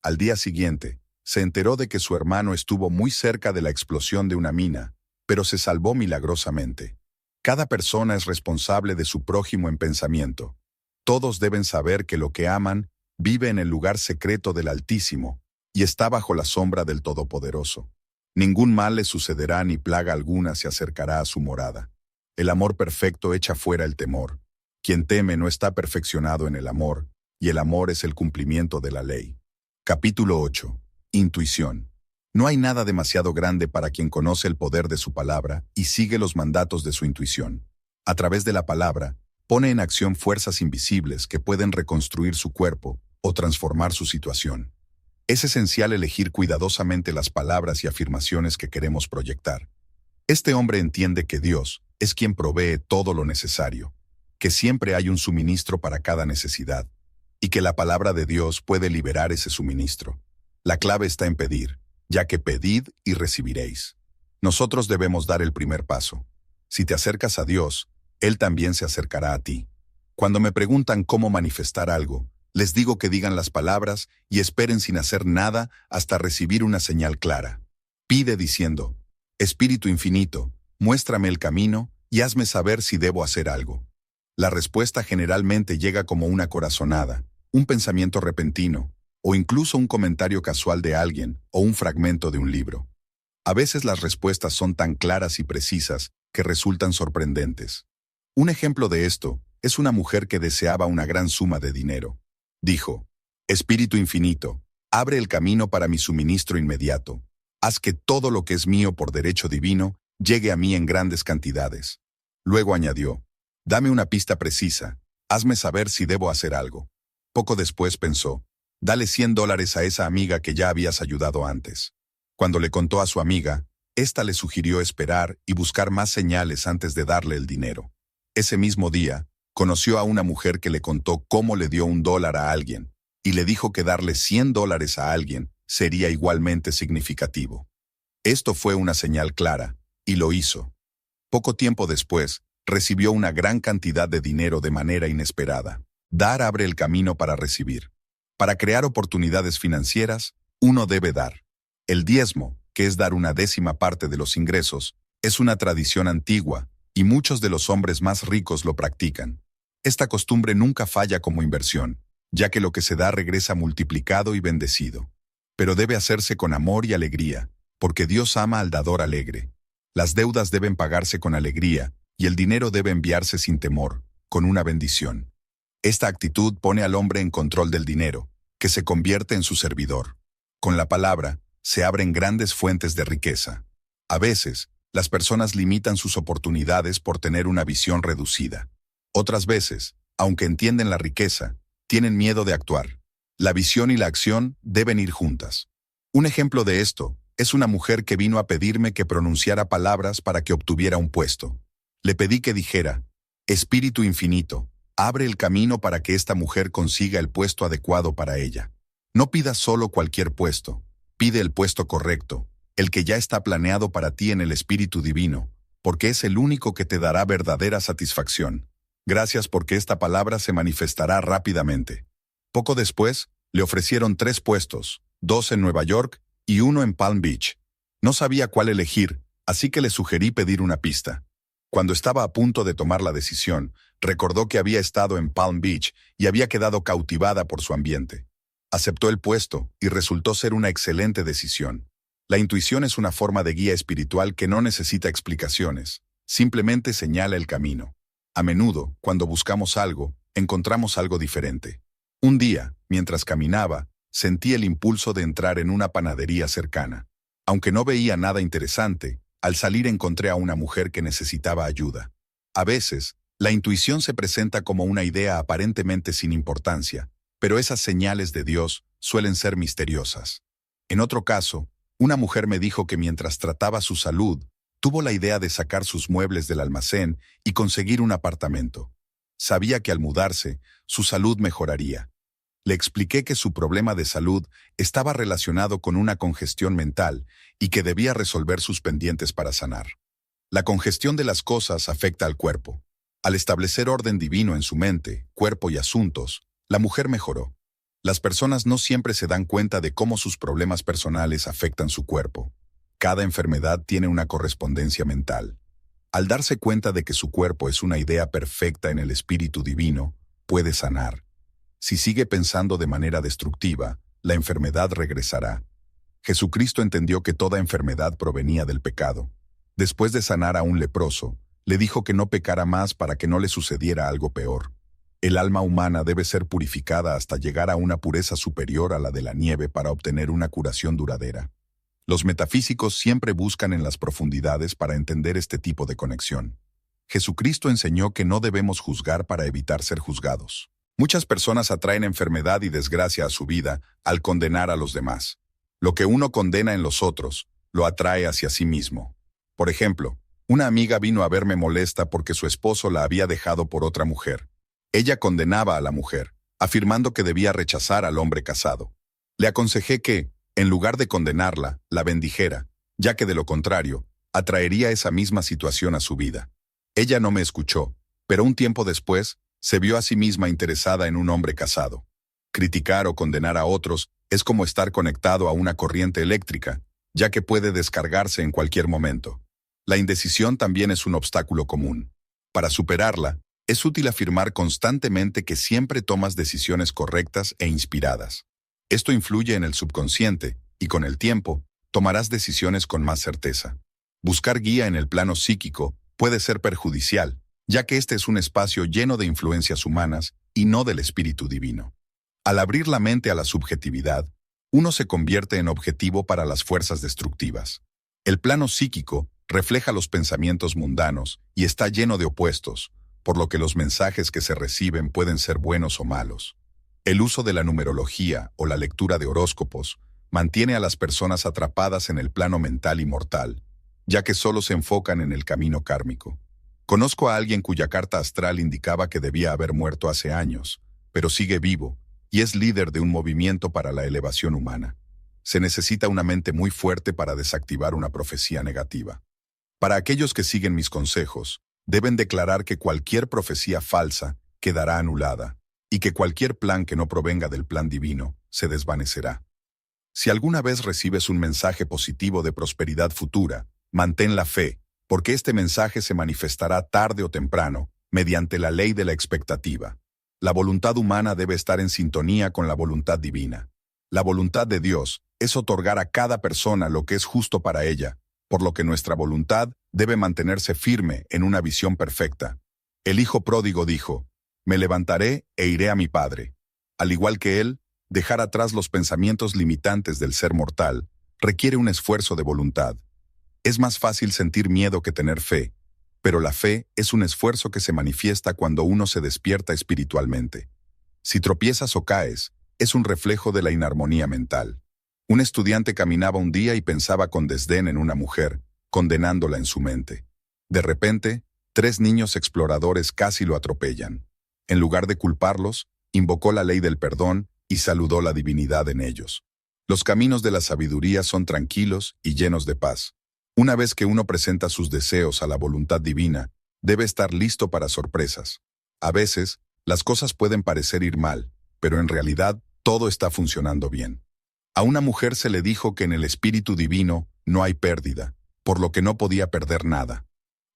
Al día siguiente, se enteró de que su hermano estuvo muy cerca de la explosión de una mina, pero se salvó milagrosamente. Cada persona es responsable de su prójimo en pensamiento. Todos deben saber que lo que aman vive en el lugar secreto del Altísimo y está bajo la sombra del Todopoderoso. Ningún mal le sucederá ni plaga alguna se acercará a su morada. El amor perfecto echa fuera el temor. Quien teme no está perfeccionado en el amor, y el amor es el cumplimiento de la ley. Capítulo 8. Intuición. No hay nada demasiado grande para quien conoce el poder de su palabra y sigue los mandatos de su intuición. A través de la palabra, pone en acción fuerzas invisibles que pueden reconstruir su cuerpo o transformar su situación. Es esencial elegir cuidadosamente las palabras y afirmaciones que queremos proyectar. Este hombre entiende que Dios es quien provee todo lo necesario, que siempre hay un suministro para cada necesidad, y que la palabra de Dios puede liberar ese suministro. La clave está en pedir, ya que pedid y recibiréis. Nosotros debemos dar el primer paso. Si te acercas a Dios, Él también se acercará a ti. Cuando me preguntan cómo manifestar algo, les digo que digan las palabras y esperen sin hacer nada hasta recibir una señal clara. Pide diciendo: Espíritu infinito, muéstrame el camino y hazme saber si debo hacer algo. La respuesta generalmente llega como una corazonada, un pensamiento repentino, o incluso un comentario casual de alguien o un fragmento de un libro. A veces las respuestas son tan claras y precisas que resultan sorprendentes. Un ejemplo de esto es una mujer que deseaba una gran suma de dinero. Dijo: Espíritu infinito, abre el camino para mi suministro inmediato. Haz que todo lo que es mío por derecho divino llegue a mí en grandes cantidades. Luego añadió: dame una pista precisa, hazme saber si debo hacer algo. Poco después pensó: dale $100 a esa amiga que ya habías ayudado antes. Cuando le contó a su amiga, ésta le sugirió esperar y buscar más señales antes de darle el dinero. Ese mismo día, conoció a una mujer que le contó cómo le dio $1 a alguien, y le dijo que darle $100 a alguien sería igualmente significativo. Esto fue una señal clara, y lo hizo. Poco tiempo después, recibió una gran cantidad de dinero de manera inesperada. Dar abre el camino para recibir. Para crear oportunidades financieras, uno debe dar. El diezmo, que es dar 1/10 de los ingresos, es una tradición antigua, y muchos de los hombres más ricos lo practican. Esta costumbre nunca falla como inversión, ya que lo que se da regresa multiplicado y bendecido. Pero debe hacerse con amor y alegría, porque Dios ama al dador alegre. Las deudas deben pagarse con alegría, y el dinero debe enviarse sin temor, con una bendición. Esta actitud pone al hombre en control del dinero, que se convierte en su servidor. Con la palabra, se abren grandes fuentes de riqueza. A veces, las personas limitan sus oportunidades por tener una visión reducida. Otras veces, aunque entienden la riqueza, tienen miedo de actuar. La visión y la acción deben ir juntas. Un ejemplo de esto es una mujer que vino a pedirme que pronunciara palabras para que obtuviera un puesto. Le pedí que dijera: Espíritu infinito, abre el camino para que esta mujer consiga el puesto adecuado para ella. No pidas solo cualquier puesto, pide el puesto correcto, el que ya está planeado para ti en el Espíritu Divino, porque es el único que te dará verdadera satisfacción. Gracias, porque esta palabra se manifestará rápidamente. Poco después, le ofrecieron 3 puestos, 2 en Nueva York y 1 en Palm Beach. No sabía cuál elegir, así que le sugerí pedir una pista. Cuando estaba a punto de tomar la decisión, recordó que había estado en Palm Beach y había quedado cautivada por su ambiente. Aceptó el puesto y resultó ser una excelente decisión. La intuición es una forma de guía espiritual que no necesita explicaciones, simplemente señala el camino. A menudo, cuando buscamos algo, encontramos algo diferente. Un día, mientras caminaba, sentí el impulso de entrar en una panadería cercana. Aunque no veía nada interesante, al salir encontré a una mujer que necesitaba ayuda. A veces, la intuición se presenta como una idea aparentemente sin importancia, pero esas señales de Dios suelen ser misteriosas. En otro caso, una mujer me dijo que mientras trataba su salud, tuvo la idea de sacar sus muebles del almacén y conseguir un apartamento. Sabía que al mudarse, su salud mejoraría. Le expliqué que su problema de salud estaba relacionado con una congestión mental y que debía resolver sus pendientes para sanar. La congestión de las cosas afecta al cuerpo. Al establecer orden divino en su mente, cuerpo y asuntos, la mujer mejoró. Las personas no siempre se dan cuenta de cómo sus problemas personales afectan su cuerpo. Cada enfermedad tiene una correspondencia mental. Al darse cuenta de que su cuerpo es una idea perfecta en el Espíritu Divino, puede sanar. Si sigue pensando de manera destructiva, la enfermedad regresará. Jesucristo entendió que toda enfermedad provenía del pecado. Después de sanar a un leproso, le dijo que no pecara más para que no le sucediera algo peor. El alma humana debe ser purificada hasta llegar a una pureza superior a la de la nieve para obtener una curación duradera. Los metafísicos siempre buscan en las profundidades para entender este tipo de conexión. Jesucristo enseñó que no debemos juzgar para evitar ser juzgados. Muchas personas atraen enfermedad y desgracia a su vida al condenar a los demás. Lo que uno condena en los otros, lo atrae hacia sí mismo. Por ejemplo, una amiga vino a verme molesta porque su esposo la había dejado por otra mujer. Ella condenaba a la mujer, afirmando que debía rechazar al hombre casado. Le aconsejé que, en lugar de condenarla, la bendijera, ya que de lo contrario, atraería esa misma situación a su vida. Ella no me escuchó, pero un tiempo después, se vio a sí misma interesada en un hombre casado. Criticar o condenar a otros es como estar conectado a una corriente eléctrica, ya que puede descargarse en cualquier momento. La indecisión también es un obstáculo común. Para superarla, es útil afirmar constantemente que siempre tomas decisiones correctas e inspiradas. Esto influye en el subconsciente y con el tiempo tomarás decisiones con más certeza. Buscar guía en el plano psíquico puede ser perjudicial, ya que este es un espacio lleno de influencias humanas y no del espíritu divino. Al abrir la mente a la subjetividad, uno se convierte en objetivo para las fuerzas destructivas. El plano psíquico refleja los pensamientos mundanos y está lleno de opuestos, por lo que los mensajes que se reciben pueden ser buenos o malos. El uso de la numerología o la lectura de horóscopos mantiene a las personas atrapadas en el plano mental y mortal, ya que solo se enfocan en el camino kármico. Conozco a alguien cuya carta astral indicaba que debía haber muerto hace años, pero sigue vivo y es líder de un movimiento para la elevación humana. Se necesita una mente muy fuerte para desactivar una profecía negativa. Para aquellos que siguen mis consejos, deben declarar que cualquier profecía falsa quedará anulada y que cualquier plan que no provenga del plan divino se desvanecerá. Si alguna vez recibes un mensaje positivo de prosperidad futura, mantén la fe, porque este mensaje se manifestará tarde o temprano mediante la ley de la expectativa. La voluntad humana debe estar en sintonía con la voluntad divina. La voluntad de Dios es otorgar a cada persona lo que es justo para ella, por lo que nuestra voluntad debe mantenerse firme en una visión perfecta. El hijo pródigo dijo: «Me levantaré e iré a mi padre». Al igual que él, dejar atrás los pensamientos limitantes del ser mortal requiere un esfuerzo de voluntad. Es más fácil sentir miedo que tener fe, pero la fe es un esfuerzo que se manifiesta cuando uno se despierta espiritualmente. Si tropiezas o caes, es un reflejo de la inarmonía mental. Un estudiante caminaba un día y pensaba con desdén en una mujer, condenándola en su mente. De repente, 3 niños exploradores casi lo atropellan. En lugar de culparlos, invocó la ley del perdón y saludó la divinidad en ellos. Los caminos de la sabiduría son tranquilos y llenos de paz. Una vez que uno presenta sus deseos a la voluntad divina, debe estar listo para sorpresas. A veces, las cosas pueden parecer ir mal, pero en realidad todo está funcionando bien. A una mujer se le dijo que en el espíritu divino no hay pérdida, por lo que no podía perder nada.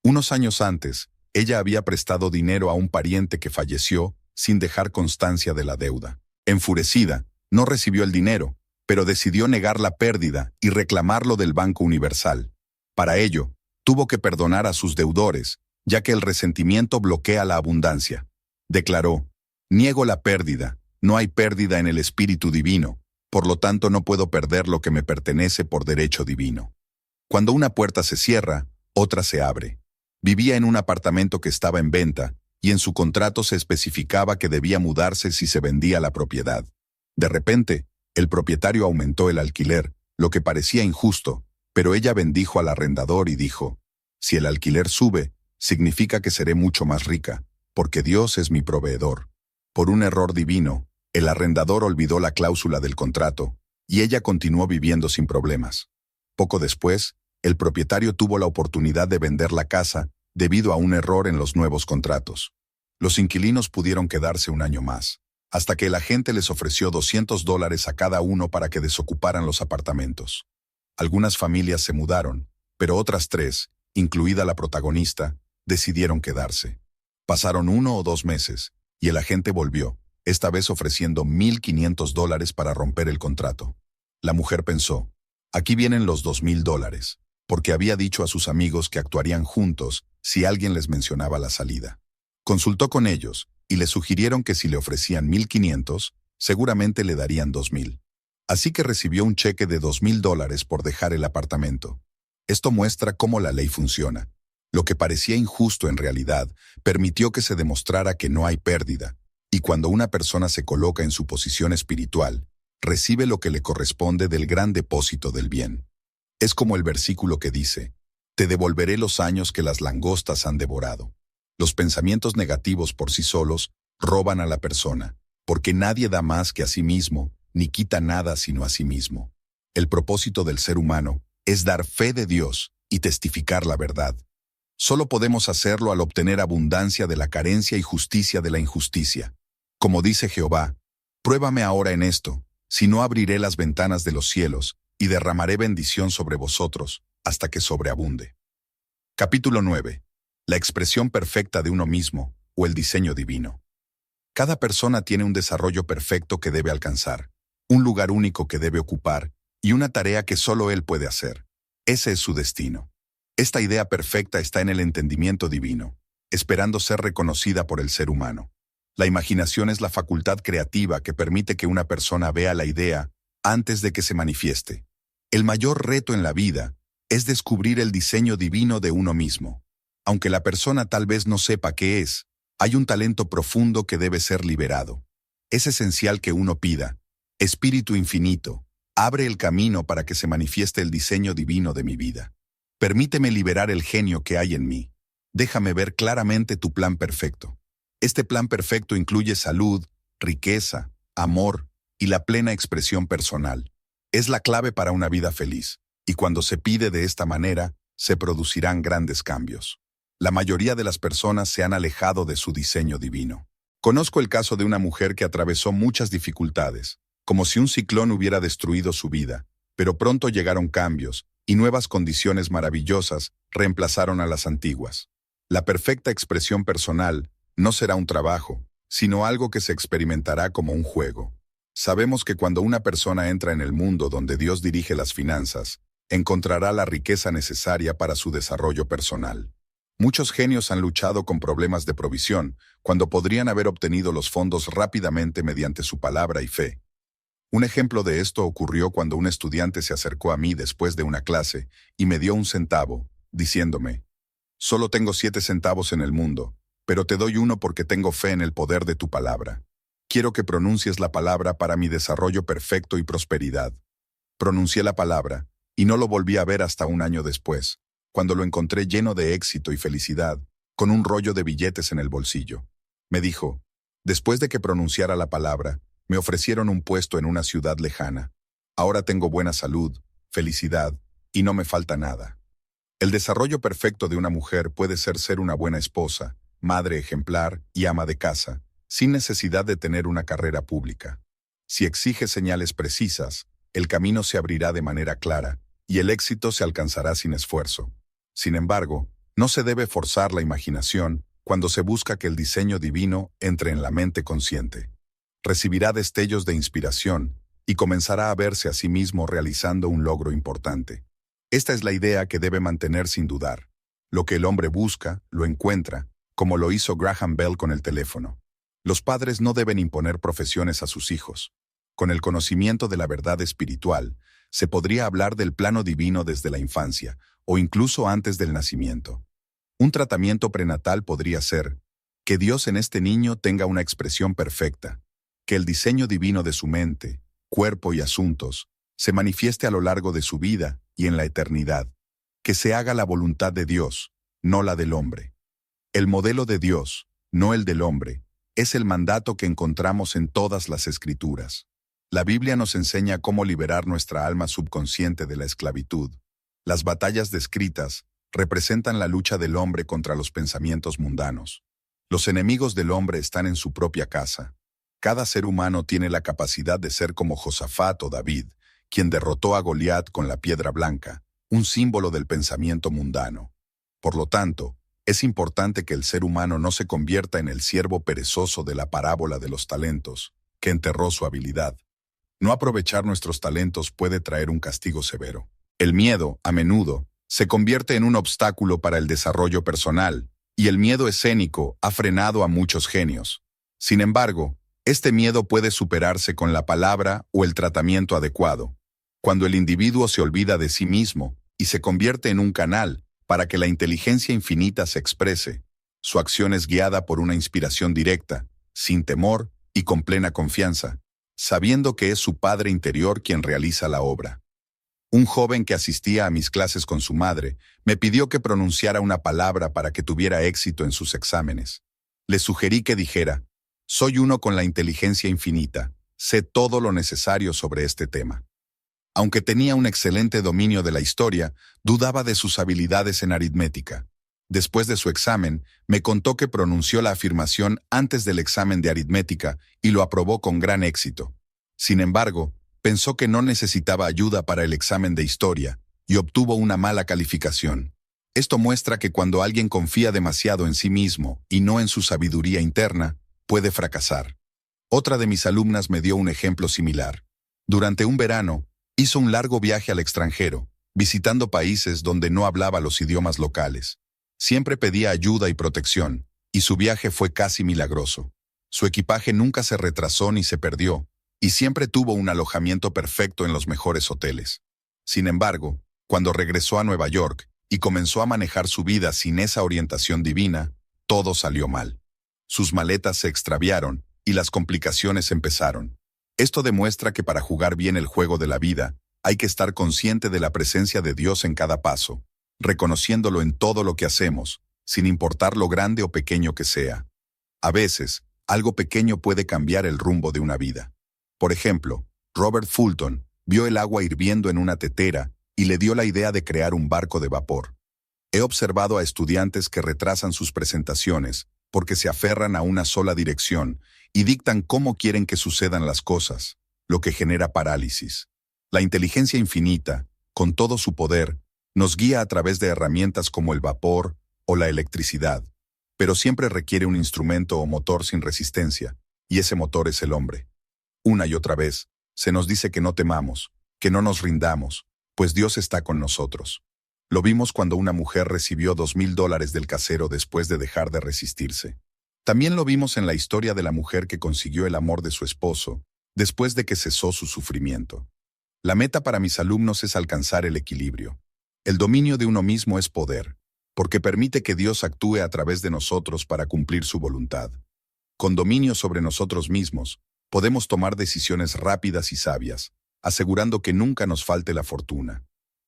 Unos años antes, ella había prestado dinero a un pariente que falleció sin dejar constancia de la deuda. Enfurecida, no recibió el dinero, pero decidió negar la pérdida y reclamarlo del Banco Universal. Para ello, tuvo que perdonar a sus deudores, ya que el resentimiento bloquea la abundancia. Declaró: «Niego la pérdida, no hay pérdida en el espíritu divino, por lo tanto no puedo perder lo que me pertenece por derecho divino». Cuando una puerta se cierra, otra se abre. Vivía en un apartamento que estaba en venta, y en su contrato se especificaba que debía mudarse si se vendía la propiedad. De repente, el propietario aumentó el alquiler, lo que parecía injusto, pero ella bendijo al arrendador y dijo: «Si el alquiler sube, significa que seré mucho más rica, porque Dios es mi proveedor». Por un error divino, el arrendador olvidó la cláusula del contrato, y ella continuó viviendo sin problemas. Poco después, el propietario tuvo la oportunidad de vender la casa debido a un error en los nuevos contratos. Los inquilinos pudieron quedarse un año más, hasta que el agente les ofreció $200 a cada uno para que desocuparan los apartamentos. Algunas familias se mudaron, pero otras 3, incluida la protagonista, decidieron quedarse. Pasaron 1 o 2 meses, y el agente volvió, esta vez ofreciendo $1,500 para romper el contrato. La mujer pensó: «Aquí vienen los $2,000», porque había dicho a sus amigos que actuarían juntos si alguien les mencionaba la salida. Consultó con ellos, y le sugirieron que si le ofrecían $1,500, seguramente le darían $2,000. Así que recibió un cheque de $2,000 por dejar el apartamento. Esto muestra cómo la ley funciona. Lo que parecía injusto en realidad permitió que se demostrara que no hay pérdida, y cuando una persona se coloca en su posición espiritual, recibe lo que le corresponde del gran depósito del bien. Es como el versículo que dice: «Te devolveré los años que las langostas han devorado». Los pensamientos negativos por sí solos roban a la persona, porque nadie da más que a sí mismo, ni quita nada sino a sí mismo. El propósito del ser humano es dar fe de Dios y testificar la verdad. Solo podemos hacerlo al obtener abundancia de la carencia y justicia de la injusticia. Como dice Jehová: «Pruébame ahora en esto, si no abriré las ventanas de los cielos y derramaré bendición sobre vosotros hasta que sobreabunde». Capítulo 9. La expresión perfecta de uno mismo, o el diseño divino. Cada persona tiene un desarrollo perfecto que debe alcanzar. un lugar único que debe ocupar y una tarea que solo Él puede hacer. Ese es su destino. Esta idea perfecta está en el entendimiento divino, esperando ser reconocida por el ser humano. La imaginación es la facultad creativa que permite que una persona vea la idea antes de que se manifieste. El mayor reto en la vida es descubrir el diseño divino de uno mismo. Aunque la persona tal vez no sepa qué es, hay un talento profundo que debe ser liberado. Es esencial que uno pida: Espíritu infinito, abre el camino para que se manifieste el diseño divino de mi vida. Permíteme liberar el genio que hay en mí. Déjame ver claramente tu plan perfecto. Este plan perfecto incluye salud, riqueza, amor y la plena expresión personal. Es la clave para una vida feliz, y cuando se pide de esta manera, se producirán grandes cambios. La mayoría de las personas se han alejado de su diseño divino. Conozco el caso de una mujer que atravesó muchas dificultades, como si un ciclón hubiera destruido su vida, pero pronto llegaron cambios, y nuevas condiciones maravillosas reemplazaron a las antiguas. La perfecta expresión personal no será un trabajo, sino algo que se experimentará como un juego. Sabemos que cuando una persona entra en el mundo donde Dios dirige las finanzas, encontrará la riqueza necesaria para su desarrollo personal. Muchos genios han luchado con problemas de provisión, cuando podrían haber obtenido los fondos rápidamente mediante su palabra y fe. Un ejemplo de esto ocurrió cuando un estudiante se acercó a mí después de una clase y me dio 1 centavo, diciéndome: «Solo tengo 7 centavos en el mundo, pero te doy uno porque tengo fe en el poder de tu palabra. Quiero que pronuncies la palabra para mi desarrollo perfecto y prosperidad». Pronuncié la palabra, y no lo volví a ver hasta 1 año después, cuando lo encontré lleno de éxito y felicidad, con un rollo de billetes en el bolsillo. Me dijo: «Después de que pronunciara la palabra, me ofrecieron un puesto en una ciudad lejana. Ahora tengo buena salud, felicidad, y no me falta nada». El desarrollo perfecto de una mujer puede ser una buena esposa, madre ejemplar y ama de casa, sin necesidad de tener una carrera pública. Si exige señales precisas, el camino se abrirá de manera clara, y el éxito se alcanzará sin esfuerzo. Sin embargo, no se debe forzar la imaginación cuando se busca que el diseño divino entre en la mente consciente. Recibirá destellos de inspiración y comenzará a verse a sí mismo realizando un logro importante. Esta es la idea que debe mantener sin dudar. Lo que el hombre busca, lo encuentra, como lo hizo Graham Bell con el teléfono. Los padres no deben imponer profesiones a sus hijos. Con el conocimiento de la verdad espiritual, se podría hablar del plano divino desde la infancia, o incluso antes del nacimiento. Un tratamiento prenatal podría ser: que Dios en este niño tenga una expresión perfecta, que el diseño divino de su mente, cuerpo y asuntos se manifieste a lo largo de su vida y en la eternidad, que se haga la voluntad de Dios, no la del hombre. El modelo de Dios, no el del hombre, es el mandato que encontramos en todas las Escrituras. La Biblia nos enseña cómo liberar nuestra alma subconsciente de la esclavitud. Las batallas descritas representan la lucha del hombre contra los pensamientos mundanos. Los enemigos del hombre están en su propia casa. Cada ser humano tiene la capacidad de ser como Josafat o David, quien derrotó a Goliat con la piedra blanca, un símbolo del pensamiento mundano. Por lo tanto, es importante que el ser humano no se convierta en el siervo perezoso de la parábola de los talentos, que enterró su habilidad. No aprovechar nuestros talentos puede traer un castigo severo. El miedo, a menudo, se convierte en un obstáculo para el desarrollo personal, y el miedo escénico ha frenado a muchos genios. Sin embargo, este miedo puede superarse con la palabra o el tratamiento adecuado. Cuando el individuo se olvida de sí mismo y se convierte en un canal para que la inteligencia infinita se exprese, su acción es guiada por una inspiración directa, sin temor y con plena confianza, sabiendo que es su Padre interior quien realiza la obra. Un joven que asistía a mis clases con su madre me pidió que pronunciara una palabra para que tuviera éxito en sus exámenes. Le sugerí que dijera: «Soy uno con la inteligencia infinita, sé todo lo necesario sobre este tema». Aunque tenía un excelente dominio de la historia, dudaba de sus habilidades en aritmética. Después de su examen, me contó que pronunció la afirmación antes del examen de aritmética y lo aprobó con gran éxito. Sin embargo, pensó que no necesitaba ayuda para el examen de historia y obtuvo una mala calificación. Esto muestra que cuando alguien confía demasiado en sí mismo y no en su sabiduría interna, puede fracasar. Otra de mis alumnas me dio un ejemplo similar. Durante un verano, hizo un largo viaje al extranjero, visitando países donde no hablaba los idiomas locales. Siempre pedía ayuda y protección, y su viaje fue casi milagroso. Su equipaje nunca se retrasó ni se perdió, y siempre tuvo un alojamiento perfecto en los mejores hoteles. Sin embargo, cuando regresó a Nueva York y comenzó a manejar su vida sin esa orientación divina, todo salió mal. Sus maletas se extraviaron y las complicaciones empezaron. Esto demuestra que para jugar bien el juego de la vida, hay que estar consciente de la presencia de Dios en cada paso, reconociéndolo en todo lo que hacemos, sin importar lo grande o pequeño que sea. A veces, algo pequeño puede cambiar el rumbo de una vida. Por ejemplo, Robert Fulton vio el agua hirviendo en una tetera y le dio la idea de crear un barco de vapor. He observado a estudiantes que retrasan sus presentaciones porque se aferran a una sola dirección y dictan cómo quieren que sucedan las cosas, lo que genera parálisis. La inteligencia infinita, con todo su poder, nos guía a través de herramientas como el vapor o la electricidad, pero siempre requiere un instrumento o motor sin resistencia, y ese motor es el hombre. Una y otra vez, se nos dice que no temamos, que no nos rindamos, pues Dios está con nosotros. Lo vimos cuando una mujer recibió $2,000 del casero después de dejar de resistirse. También lo vimos en la historia de la mujer que consiguió el amor de su esposo, después de que cesó su sufrimiento. La meta para mis alumnos es alcanzar el equilibrio. El dominio de uno mismo es poder, porque permite que Dios actúe a través de nosotros para cumplir su voluntad. Con dominio sobre nosotros mismos, podemos tomar decisiones rápidas y sabias, asegurando que nunca nos falte la fortuna.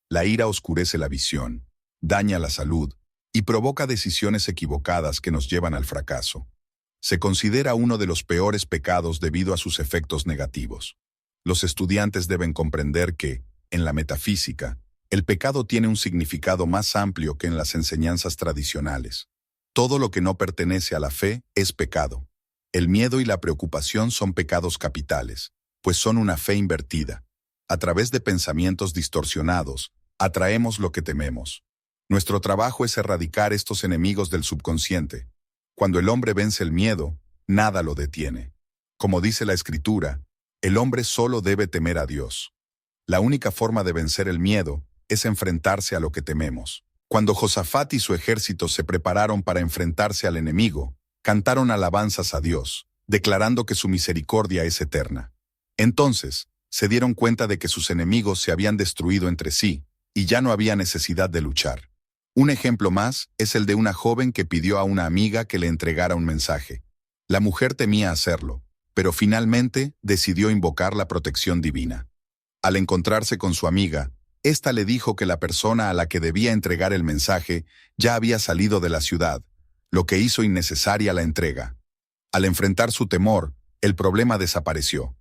La ira oscurece la visión, daña la salud y provoca decisiones equivocadas que nos llevan al fracaso. Se considera uno de los peores pecados debido a sus efectos negativos. Los estudiantes deben comprender que, en la metafísica, el pecado tiene un significado más amplio que en las enseñanzas tradicionales. Todo lo que no pertenece a la fe es pecado. El miedo y la preocupación son pecados capitales, pues son una fe invertida. A través de pensamientos distorsionados, atraemos lo que tememos. Nuestro trabajo es erradicar estos enemigos del subconsciente. Cuando el hombre vence el miedo, nada lo detiene. Como dice la Escritura, el hombre solo debe temer a Dios. La única forma de vencer el miedo es enfrentarse a lo que tememos. Cuando Josafat y su ejército se prepararon para enfrentarse al enemigo, cantaron alabanzas a Dios, declarando que su misericordia es eterna. Entonces, se dieron cuenta de que sus enemigos se habían destruido entre sí, y ya no había necesidad de luchar. Un ejemplo más es el de una joven que pidió a una amiga que le entregara un mensaje. La mujer temía hacerlo, pero finalmente decidió invocar la protección divina. Al encontrarse con su amiga, ésta le dijo que la persona a la que debía entregar el mensaje ya había salido de la ciudad, lo que hizo innecesaria la entrega. Al enfrentar su temor, el problema desapareció.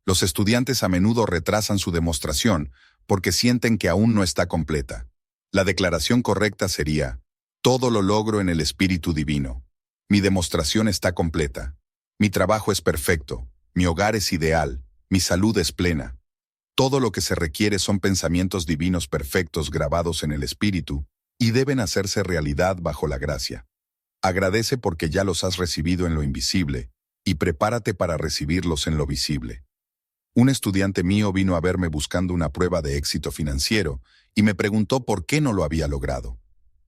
Los estudiantes a menudo retrasan su demostración porque sienten que aún no está completa. La declaración correcta sería: todo lo logro en el Espíritu Divino. Mi demostración está completa. Mi trabajo es perfecto. Mi hogar es ideal. Mi salud es plena. Todo lo que se requiere son pensamientos divinos perfectos grabados en el Espíritu y deben hacerse realidad bajo la gracia. Agradece porque ya los has recibido en lo invisible y prepárate para recibirlos en lo visible. Un estudiante mío vino a verme buscando una prueba de éxito financiero y me preguntó por qué no lo había logrado.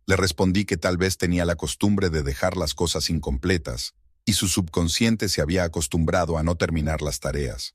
Le respondí que tal vez tenía la costumbre de dejar las cosas incompletas y su subconsciente se había acostumbrado a no terminar las tareas.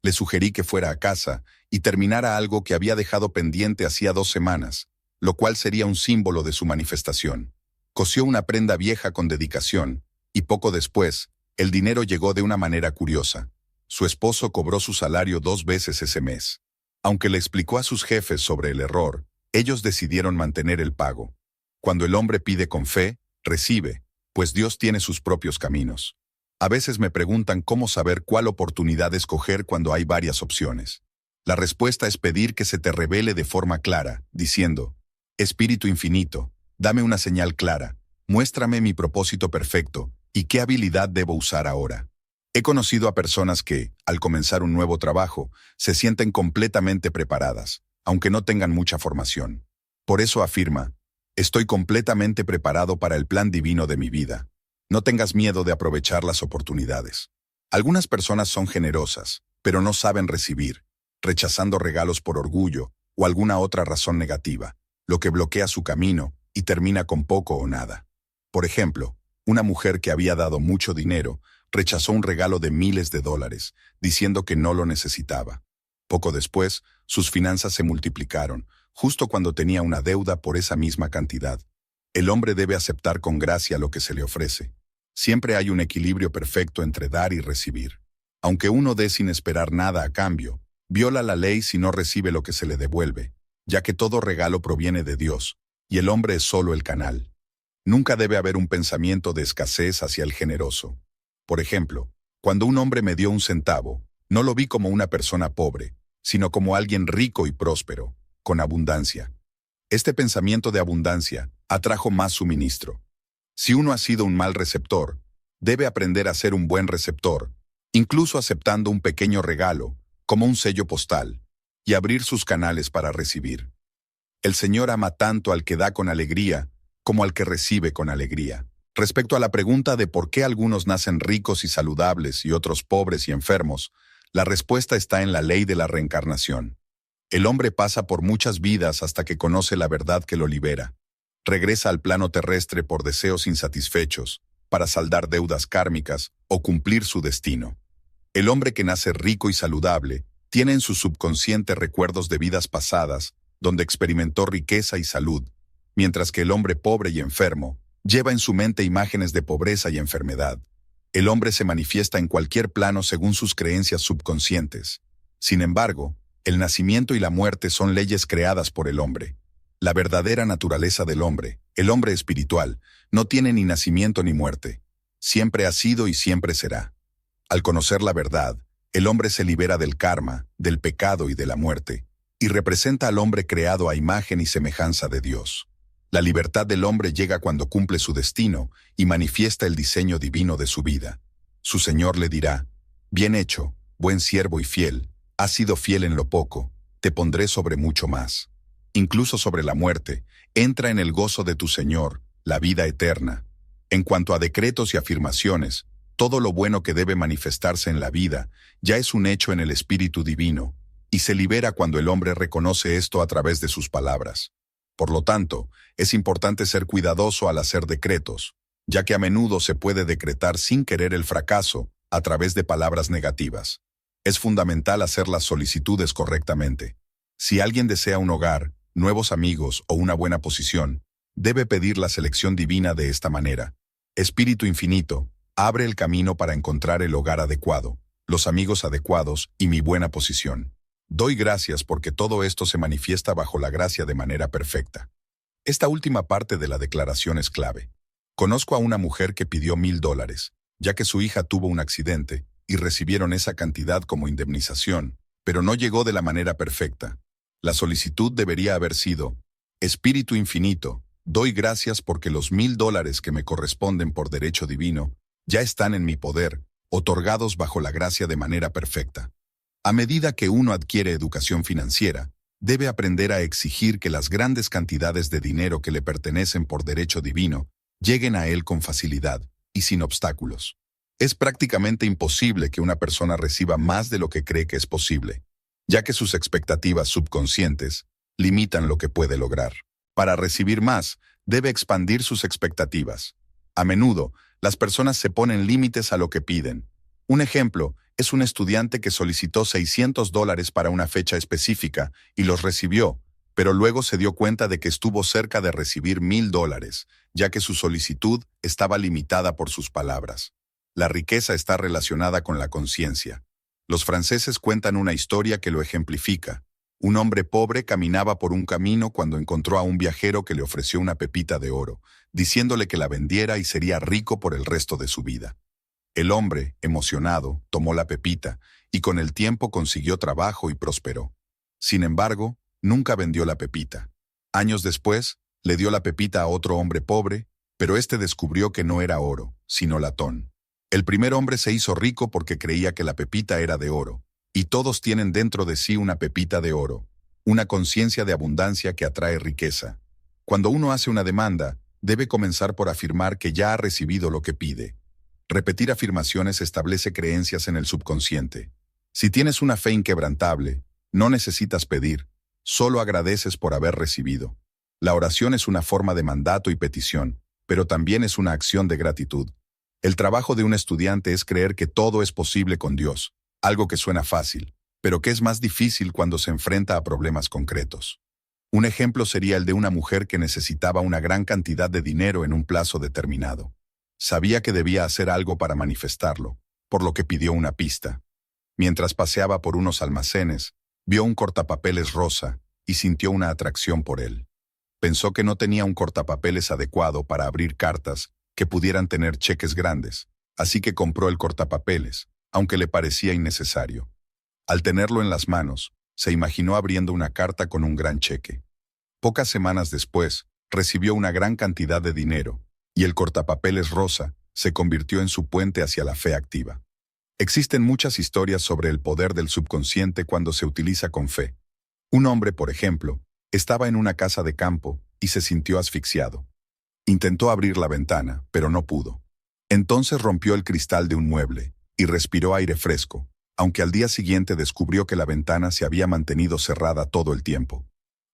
Le sugerí que fuera a casa y terminara algo que había dejado pendiente hacía 2 semanas, lo cual sería un símbolo de su manifestación. Cosió una prenda vieja con dedicación y poco después, el dinero llegó de una manera curiosa. Su esposo cobró su salario 2 veces ese mes. Aunque le explicó a sus jefes sobre el error, ellos decidieron mantener el pago. Cuando el hombre pide con fe, recibe, pues Dios tiene sus propios caminos. A veces me preguntan cómo saber cuál oportunidad escoger cuando hay varias opciones. La respuesta es pedir que se te revele de forma clara, diciendo: Espíritu infinito, dame una señal clara, muéstrame mi propósito perfecto y qué habilidad debo usar ahora. He conocido a personas que, al comenzar un nuevo trabajo, se sienten completamente preparadas, aunque no tengan mucha formación. Por eso afirma: estoy completamente preparado para el plan divino de mi vida. No tengas miedo de aprovechar las oportunidades. Algunas personas son generosas, pero no saben recibir. rechazando regalos por orgullo o alguna otra razón negativa, lo que bloquea su camino y termina con poco o nada. Por ejemplo, una mujer que había dado mucho dinero rechazó un regalo de miles de dólares, diciendo que no lo necesitaba. Poco después, sus finanzas se multiplicaron, justo cuando tenía una deuda por esa misma cantidad. El hombre debe aceptar con gracia lo que se le ofrece. Siempre hay un equilibrio perfecto entre dar y recibir. Aunque uno dé sin esperar nada a cambio, viola la ley si no recibe lo que se le devuelve, ya que todo regalo proviene de Dios, y el hombre es solo el canal. Nunca debe haber un pensamiento de escasez hacia el generoso. Por ejemplo, cuando un hombre me dio un centavo, no lo vi como una persona pobre, sino como alguien rico y próspero, con abundancia. Este pensamiento de abundancia atrajo más suministro. Si uno ha sido un mal receptor, debe aprender a ser un buen receptor, incluso aceptando un pequeño regalo, como un sello postal, y abrir sus canales para recibir. El Señor ama tanto al que da con alegría, como al que recibe con alegría. Respecto a la pregunta de por qué algunos nacen ricos y saludables y otros pobres y enfermos, la respuesta está en la ley de la reencarnación. El hombre pasa por muchas vidas hasta que conoce la verdad que lo libera. Regresa al plano terrestre por deseos insatisfechos, para saldar deudas kármicas o cumplir su destino. El hombre que nace rico y saludable tiene en su subconsciente recuerdos de vidas pasadas, donde experimentó riqueza y salud, mientras que el hombre pobre y enfermo lleva en su mente imágenes de pobreza y enfermedad. El hombre se manifiesta en cualquier plano según sus creencias subconscientes. Sin embargo, el nacimiento y la muerte son leyes creadas por el hombre. La verdadera naturaleza del hombre, el hombre espiritual, no tiene ni nacimiento ni muerte. Siempre ha sido y siempre será. Al conocer la verdad, el hombre se libera del karma, del pecado y de la muerte, y representa al hombre creado a imagen y semejanza de Dios. La libertad del hombre llega cuando cumple su destino y manifiesta el diseño divino de su vida. Su Señor le dirá: «Bien hecho, buen siervo y fiel, has sido fiel en lo poco, te pondré sobre mucho más». Incluso sobre la muerte, entra en el gozo de tu Señor, la vida eterna. En cuanto a decretos y afirmaciones, todo lo bueno que debe manifestarse en la vida ya es un hecho en el Espíritu Divino, y se libera cuando el hombre reconoce esto a través de sus palabras. Por lo tanto, es importante ser cuidadoso al hacer decretos, ya que a menudo se puede decretar sin querer el fracaso a través de palabras negativas. Es fundamental hacer las solicitudes correctamente. Si alguien desea un hogar, nuevos amigos o una buena posición, debe pedir la selección divina de esta manera. Espíritu infinito, abre el camino para encontrar el hogar adecuado, los amigos adecuados y mi buena posición. Doy gracias porque todo esto se manifiesta bajo la gracia de manera perfecta. Esta última parte de la declaración es clave. Conozco a una mujer que pidió $1000, ya que su hija tuvo un accidente, y recibieron esa cantidad como indemnización, pero no llegó de la manera perfecta. La solicitud debería haber sido: Espíritu infinito, doy gracias porque los $1000 que me corresponden por derecho divino ya están en mi poder, otorgados bajo la gracia de manera perfecta. A medida que uno adquiere educación financiera, debe aprender a exigir que las grandes cantidades de dinero que le pertenecen por derecho divino lleguen a él con facilidad y sin obstáculos. Es prácticamente imposible que una persona reciba más de lo que cree que es posible, ya que sus expectativas subconscientes limitan lo que puede lograr. Para recibir más, debe expandir sus expectativas. A menudo, las personas se ponen límites a lo que piden. Un ejemplo es un estudiante que solicitó $600 para una fecha específica y los recibió, pero luego se dio cuenta de que estuvo cerca de recibir $1000, ya que su solicitud estaba limitada por sus palabras. La riqueza está relacionada con la conciencia. Los franceses cuentan una historia que lo ejemplifica. Un hombre pobre caminaba por un camino cuando encontró a un viajero que le ofreció una pepita de oro, diciéndole que la vendiera y sería rico por el resto de su vida. El hombre, emocionado, tomó la pepita y con el tiempo consiguió trabajo y prosperó. Sin embargo, nunca vendió la pepita. Años después, le dio la pepita a otro hombre pobre, pero este descubrió que no era oro, sino latón. El primer hombre se hizo rico porque creía que la pepita era de oro, y todos tienen dentro de sí una pepita de oro, una conciencia de abundancia que atrae riqueza. Cuando uno hace una demanda, debe comenzar por afirmar que ya ha recibido lo que pide. Repetir afirmaciones establece creencias en el subconsciente. Si tienes una fe inquebrantable, No necesitas pedir, solo agradeces por haber recibido. La oración es una forma de mandato y petición, pero también es una acción de gratitud. El trabajo de un estudiante es creer que todo es posible con Dios, algo que suena fácil, pero que es más difícil cuando se enfrenta a problemas concretos. Un ejemplo sería el de una mujer que necesitaba una gran cantidad de dinero en un plazo determinado. Sabía que debía hacer algo para manifestarlo, por lo que pidió una pista. Mientras paseaba por unos almacenes, vio un cortapapeles rosa y sintió una atracción por él. Pensó que no tenía un cortapapeles adecuado para abrir cartas que pudieran tener cheques grandes, así que compró el cortapapeles, aunque le parecía innecesario. Al tenerlo en las manos, se imaginó abriendo una carta con un gran cheque. Pocas semanas después, recibió una gran cantidad de dinero, y el cortapapeles rosa se convirtió en su puente hacia la fe activa. Existen muchas historias sobre el poder del subconsciente cuando se utiliza con fe. Un hombre, por ejemplo, estaba en una casa de campo y se sintió asfixiado. Intentó abrir la ventana, pero no pudo. Entonces rompió el cristal de un mueble y respiró aire fresco, aunque al día siguiente descubrió que la ventana se había mantenido cerrada todo el tiempo.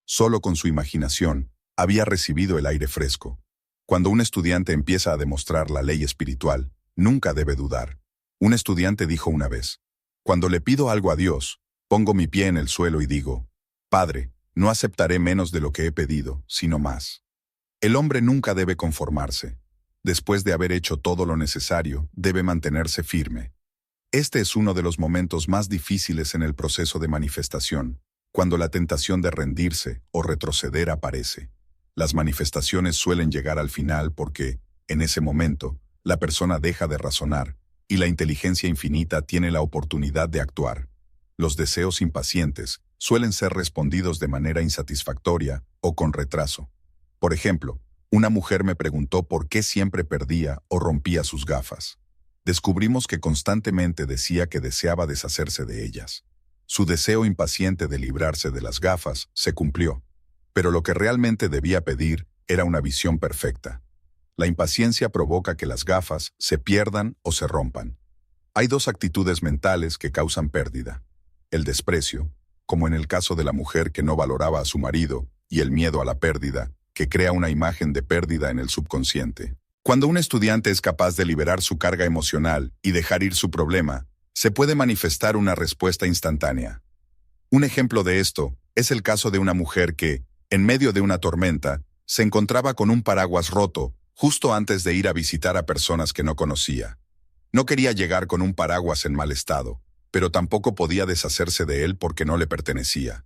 Solo con su imaginación había recibido el aire fresco. Cuando un estudiante empieza a demostrar la ley espiritual, nunca debe dudar. Un estudiante dijo una vez: cuando le pido algo a Dios, pongo mi pie en el suelo y digo: Padre, no aceptaré menos de lo que he pedido, sino más. El hombre nunca debe conformarse. Después de haber hecho todo lo necesario, debe mantenerse firme. Este es uno de los momentos más difíciles en el proceso de manifestación, cuando la tentación de rendirse o retroceder aparece. Las manifestaciones suelen llegar al final porque, en ese momento, la persona deja de razonar y la inteligencia infinita tiene la oportunidad de actuar. Los deseos impacientes suelen ser respondidos de manera insatisfactoria o con retraso. Por ejemplo, una mujer me preguntó por qué siempre perdía o rompía sus gafas. Descubrimos que constantemente decía que deseaba deshacerse de ellas. Su deseo impaciente de librarse de las gafas se cumplió, pero lo que realmente debía pedir era una visión perfecta. La impaciencia provoca que las gafas se pierdan o se rompan. Hay dos actitudes mentales que causan pérdida: el desprecio, como en el caso de la mujer que no valoraba a su marido, y el miedo a la pérdida, que crea una imagen de pérdida en el subconsciente. Cuando un estudiante es capaz de liberar su carga emocional y dejar ir su problema, se puede manifestar una respuesta instantánea. Un ejemplo de esto es el caso de una mujer que, en medio de una tormenta, se encontraba con un paraguas roto justo antes de ir a visitar a personas que no conocía. No quería llegar con un paraguas en mal estado, pero tampoco podía deshacerse de él porque no le pertenecía.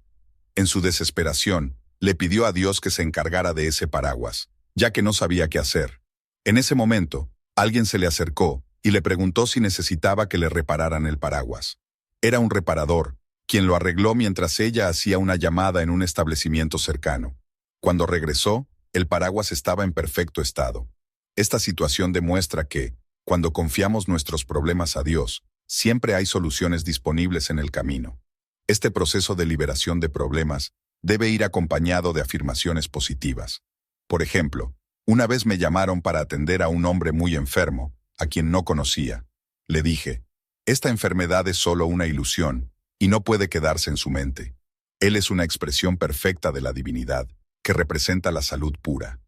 En su desesperación, le pidió a Dios que se encargara de ese paraguas, ya que no sabía qué hacer. En ese momento, alguien se le acercó y le preguntó si necesitaba que le repararan el paraguas. Era un reparador, quien lo arregló mientras ella hacía una llamada en un establecimiento cercano. Cuando regresó, el paraguas estaba en perfecto estado. Esta situación demuestra que, cuando confiamos nuestros problemas a Dios, siempre hay soluciones disponibles en el camino. Este proceso de liberación de problemas debe ir acompañado de afirmaciones positivas. Por ejemplo, una vez me llamaron para atender a un hombre muy enfermo, a quien no conocía. Le dije: esta enfermedad es solo una ilusión, y no puede quedarse en su mente. Él es una expresión perfecta de la divinidad, que representa la salud pura.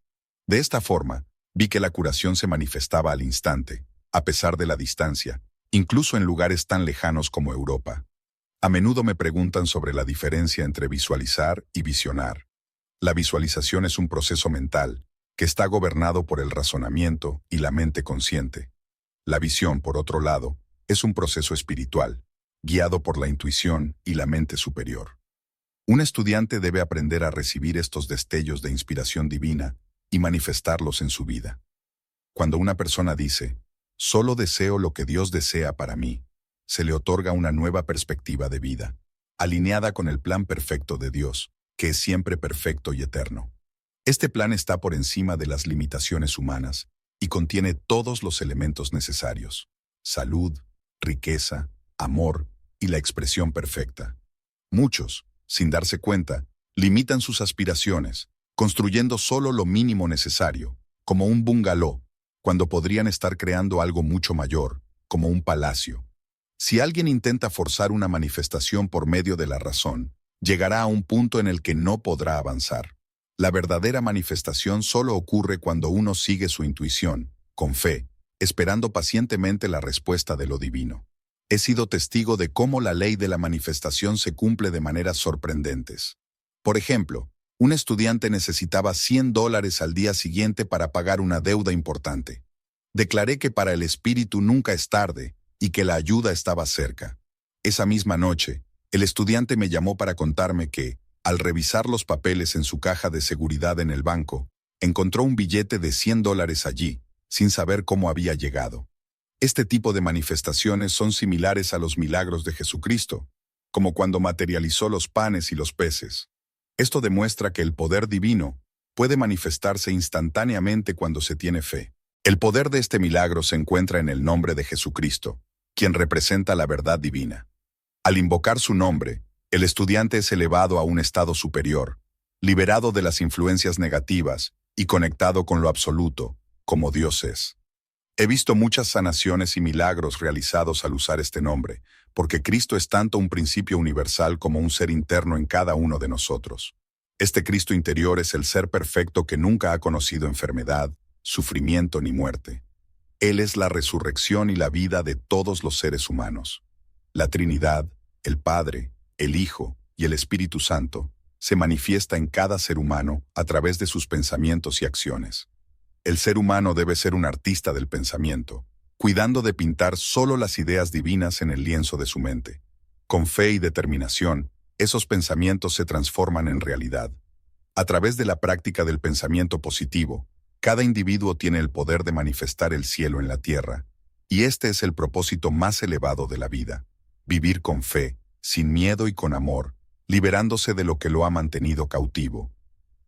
De esta forma, vi que la curación se manifestaba al instante, a pesar de la distancia, incluso en lugares tan lejanos como Europa. A menudo me preguntan sobre la diferencia entre visualizar y visionar. La visualización es un proceso mental que está gobernado por el razonamiento y la mente consciente. La visión, por otro lado, es un proceso espiritual, guiado por la intuición y la mente superior. Un estudiante debe aprender a recibir estos destellos de inspiración divina y manifestarlos en su vida. Cuando una persona dice: solo deseo lo que Dios desea para mí, se le otorga una nueva perspectiva de vida, alineada con el plan perfecto de Dios, que es siempre perfecto y eterno. Este plan está por encima de las limitaciones humanas y contiene todos los elementos necesarios: salud, riqueza, amor y la expresión perfecta. Muchos, sin darse cuenta, limitan sus aspiraciones, construyendo solo lo mínimo necesario, como un bungalow, cuando podrían estar creando algo mucho mayor, como un palacio. Si alguien intenta forzar una manifestación por medio de la razón, llegará a un punto en el que no podrá avanzar. La verdadera manifestación solo ocurre cuando uno sigue su intuición, con fe, esperando pacientemente la respuesta de lo divino. He sido testigo de cómo la ley de la manifestación se cumple de maneras sorprendentes. Por ejemplo, un estudiante necesitaba $100 al día siguiente para pagar una deuda importante. Declaré que para el espíritu nunca es tarde y que la ayuda estaba cerca. Esa misma noche, el estudiante me llamó para contarme que, al revisar los papeles en su caja de seguridad en el banco, encontró un billete de $100 allí, sin saber cómo había llegado. Este tipo de manifestaciones son similares a los milagros de Jesucristo, como cuando materializó los panes y los peces. Esto demuestra que el poder divino puede manifestarse instantáneamente cuando se tiene fe. El poder de este milagro se encuentra en el nombre de Jesucristo, quien representa la verdad divina. Al invocar su nombre, el estudiante es elevado a un estado superior, liberado de las influencias negativas y conectado con lo absoluto, como Dios es. He visto muchas sanaciones y milagros realizados al usar este nombre, porque Cristo es tanto un principio universal como un ser interno en cada uno de nosotros. Este Cristo interior es el ser perfecto que nunca ha conocido enfermedad, sufrimiento ni muerte. Él es la resurrección y la vida de todos los seres humanos. La Trinidad, el Padre, el Hijo y el Espíritu Santo, se manifiesta en cada ser humano a través de sus pensamientos y acciones. El ser humano debe ser un artista del pensamiento, cuidando de pintar solo las ideas divinas en el lienzo de su mente. Con fe y determinación, esos pensamientos se transforman en realidad. A través de la práctica del pensamiento positivo, cada individuo tiene el poder de manifestar el cielo en la tierra, y este es el propósito más elevado de la vida: vivir con fe, sin miedo y con amor, liberándose de lo que lo ha mantenido cautivo.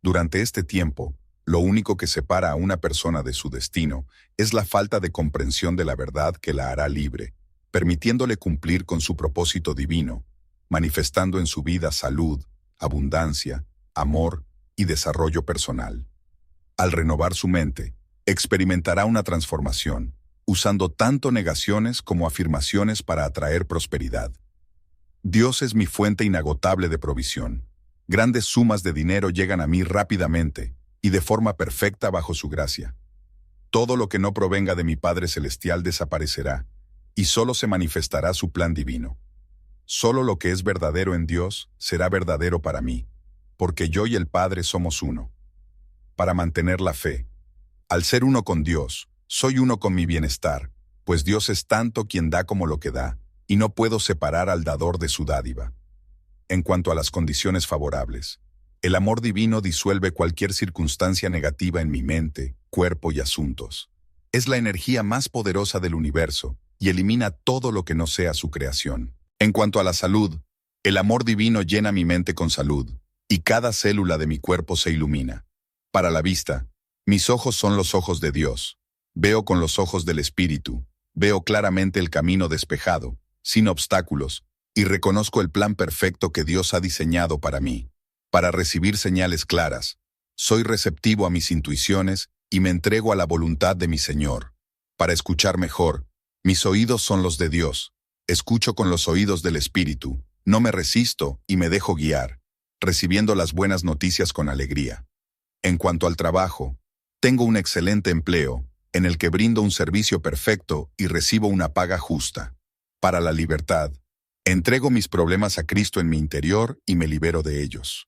Durante este tiempo, lo único que separa a una persona de su destino es la falta de comprensión de la verdad que la hará libre, permitiéndole cumplir con su propósito divino, manifestando en su vida salud, abundancia, amor y desarrollo personal. Al renovar su mente, experimentará una transformación, usando tanto negaciones como afirmaciones para atraer prosperidad. Dios es mi fuente inagotable de provisión. Grandes sumas de dinero llegan a mí rápidamente y de forma perfecta bajo su gracia. Todo lo que no provenga de mi Padre Celestial desaparecerá, y solo se manifestará su plan divino. Solo lo que es verdadero en Dios será verdadero para mí, porque yo y el Padre somos uno. Para mantener la fe, al ser uno con Dios, soy uno con mi bienestar, pues Dios es tanto quien da como lo que da, y no puedo separar al dador de su dádiva. En cuanto a las condiciones favorables, el amor divino disuelve cualquier circunstancia negativa en mi mente, cuerpo y asuntos. Es la energía más poderosa del universo y elimina todo lo que no sea su creación. En cuanto a la salud, el amor divino llena mi mente con salud, y cada célula de mi cuerpo se ilumina. Para la vista, mis ojos son los ojos de Dios. Veo con los ojos del Espíritu, veo claramente el camino despejado, sin obstáculos, y reconozco el plan perfecto que Dios ha diseñado para mí. Para recibir señales claras, soy receptivo a mis intuiciones y me entrego a la voluntad de mi Señor. Para escuchar mejor, mis oídos son los de Dios. Escucho con los oídos del Espíritu, no me resisto y me dejo guiar, recibiendo las buenas noticias con alegría. En cuanto al trabajo, tengo un excelente empleo, en el que brindo un servicio perfecto y recibo una paga justa. Para la libertad, entrego mis problemas a Cristo en mi interior y me libero de ellos.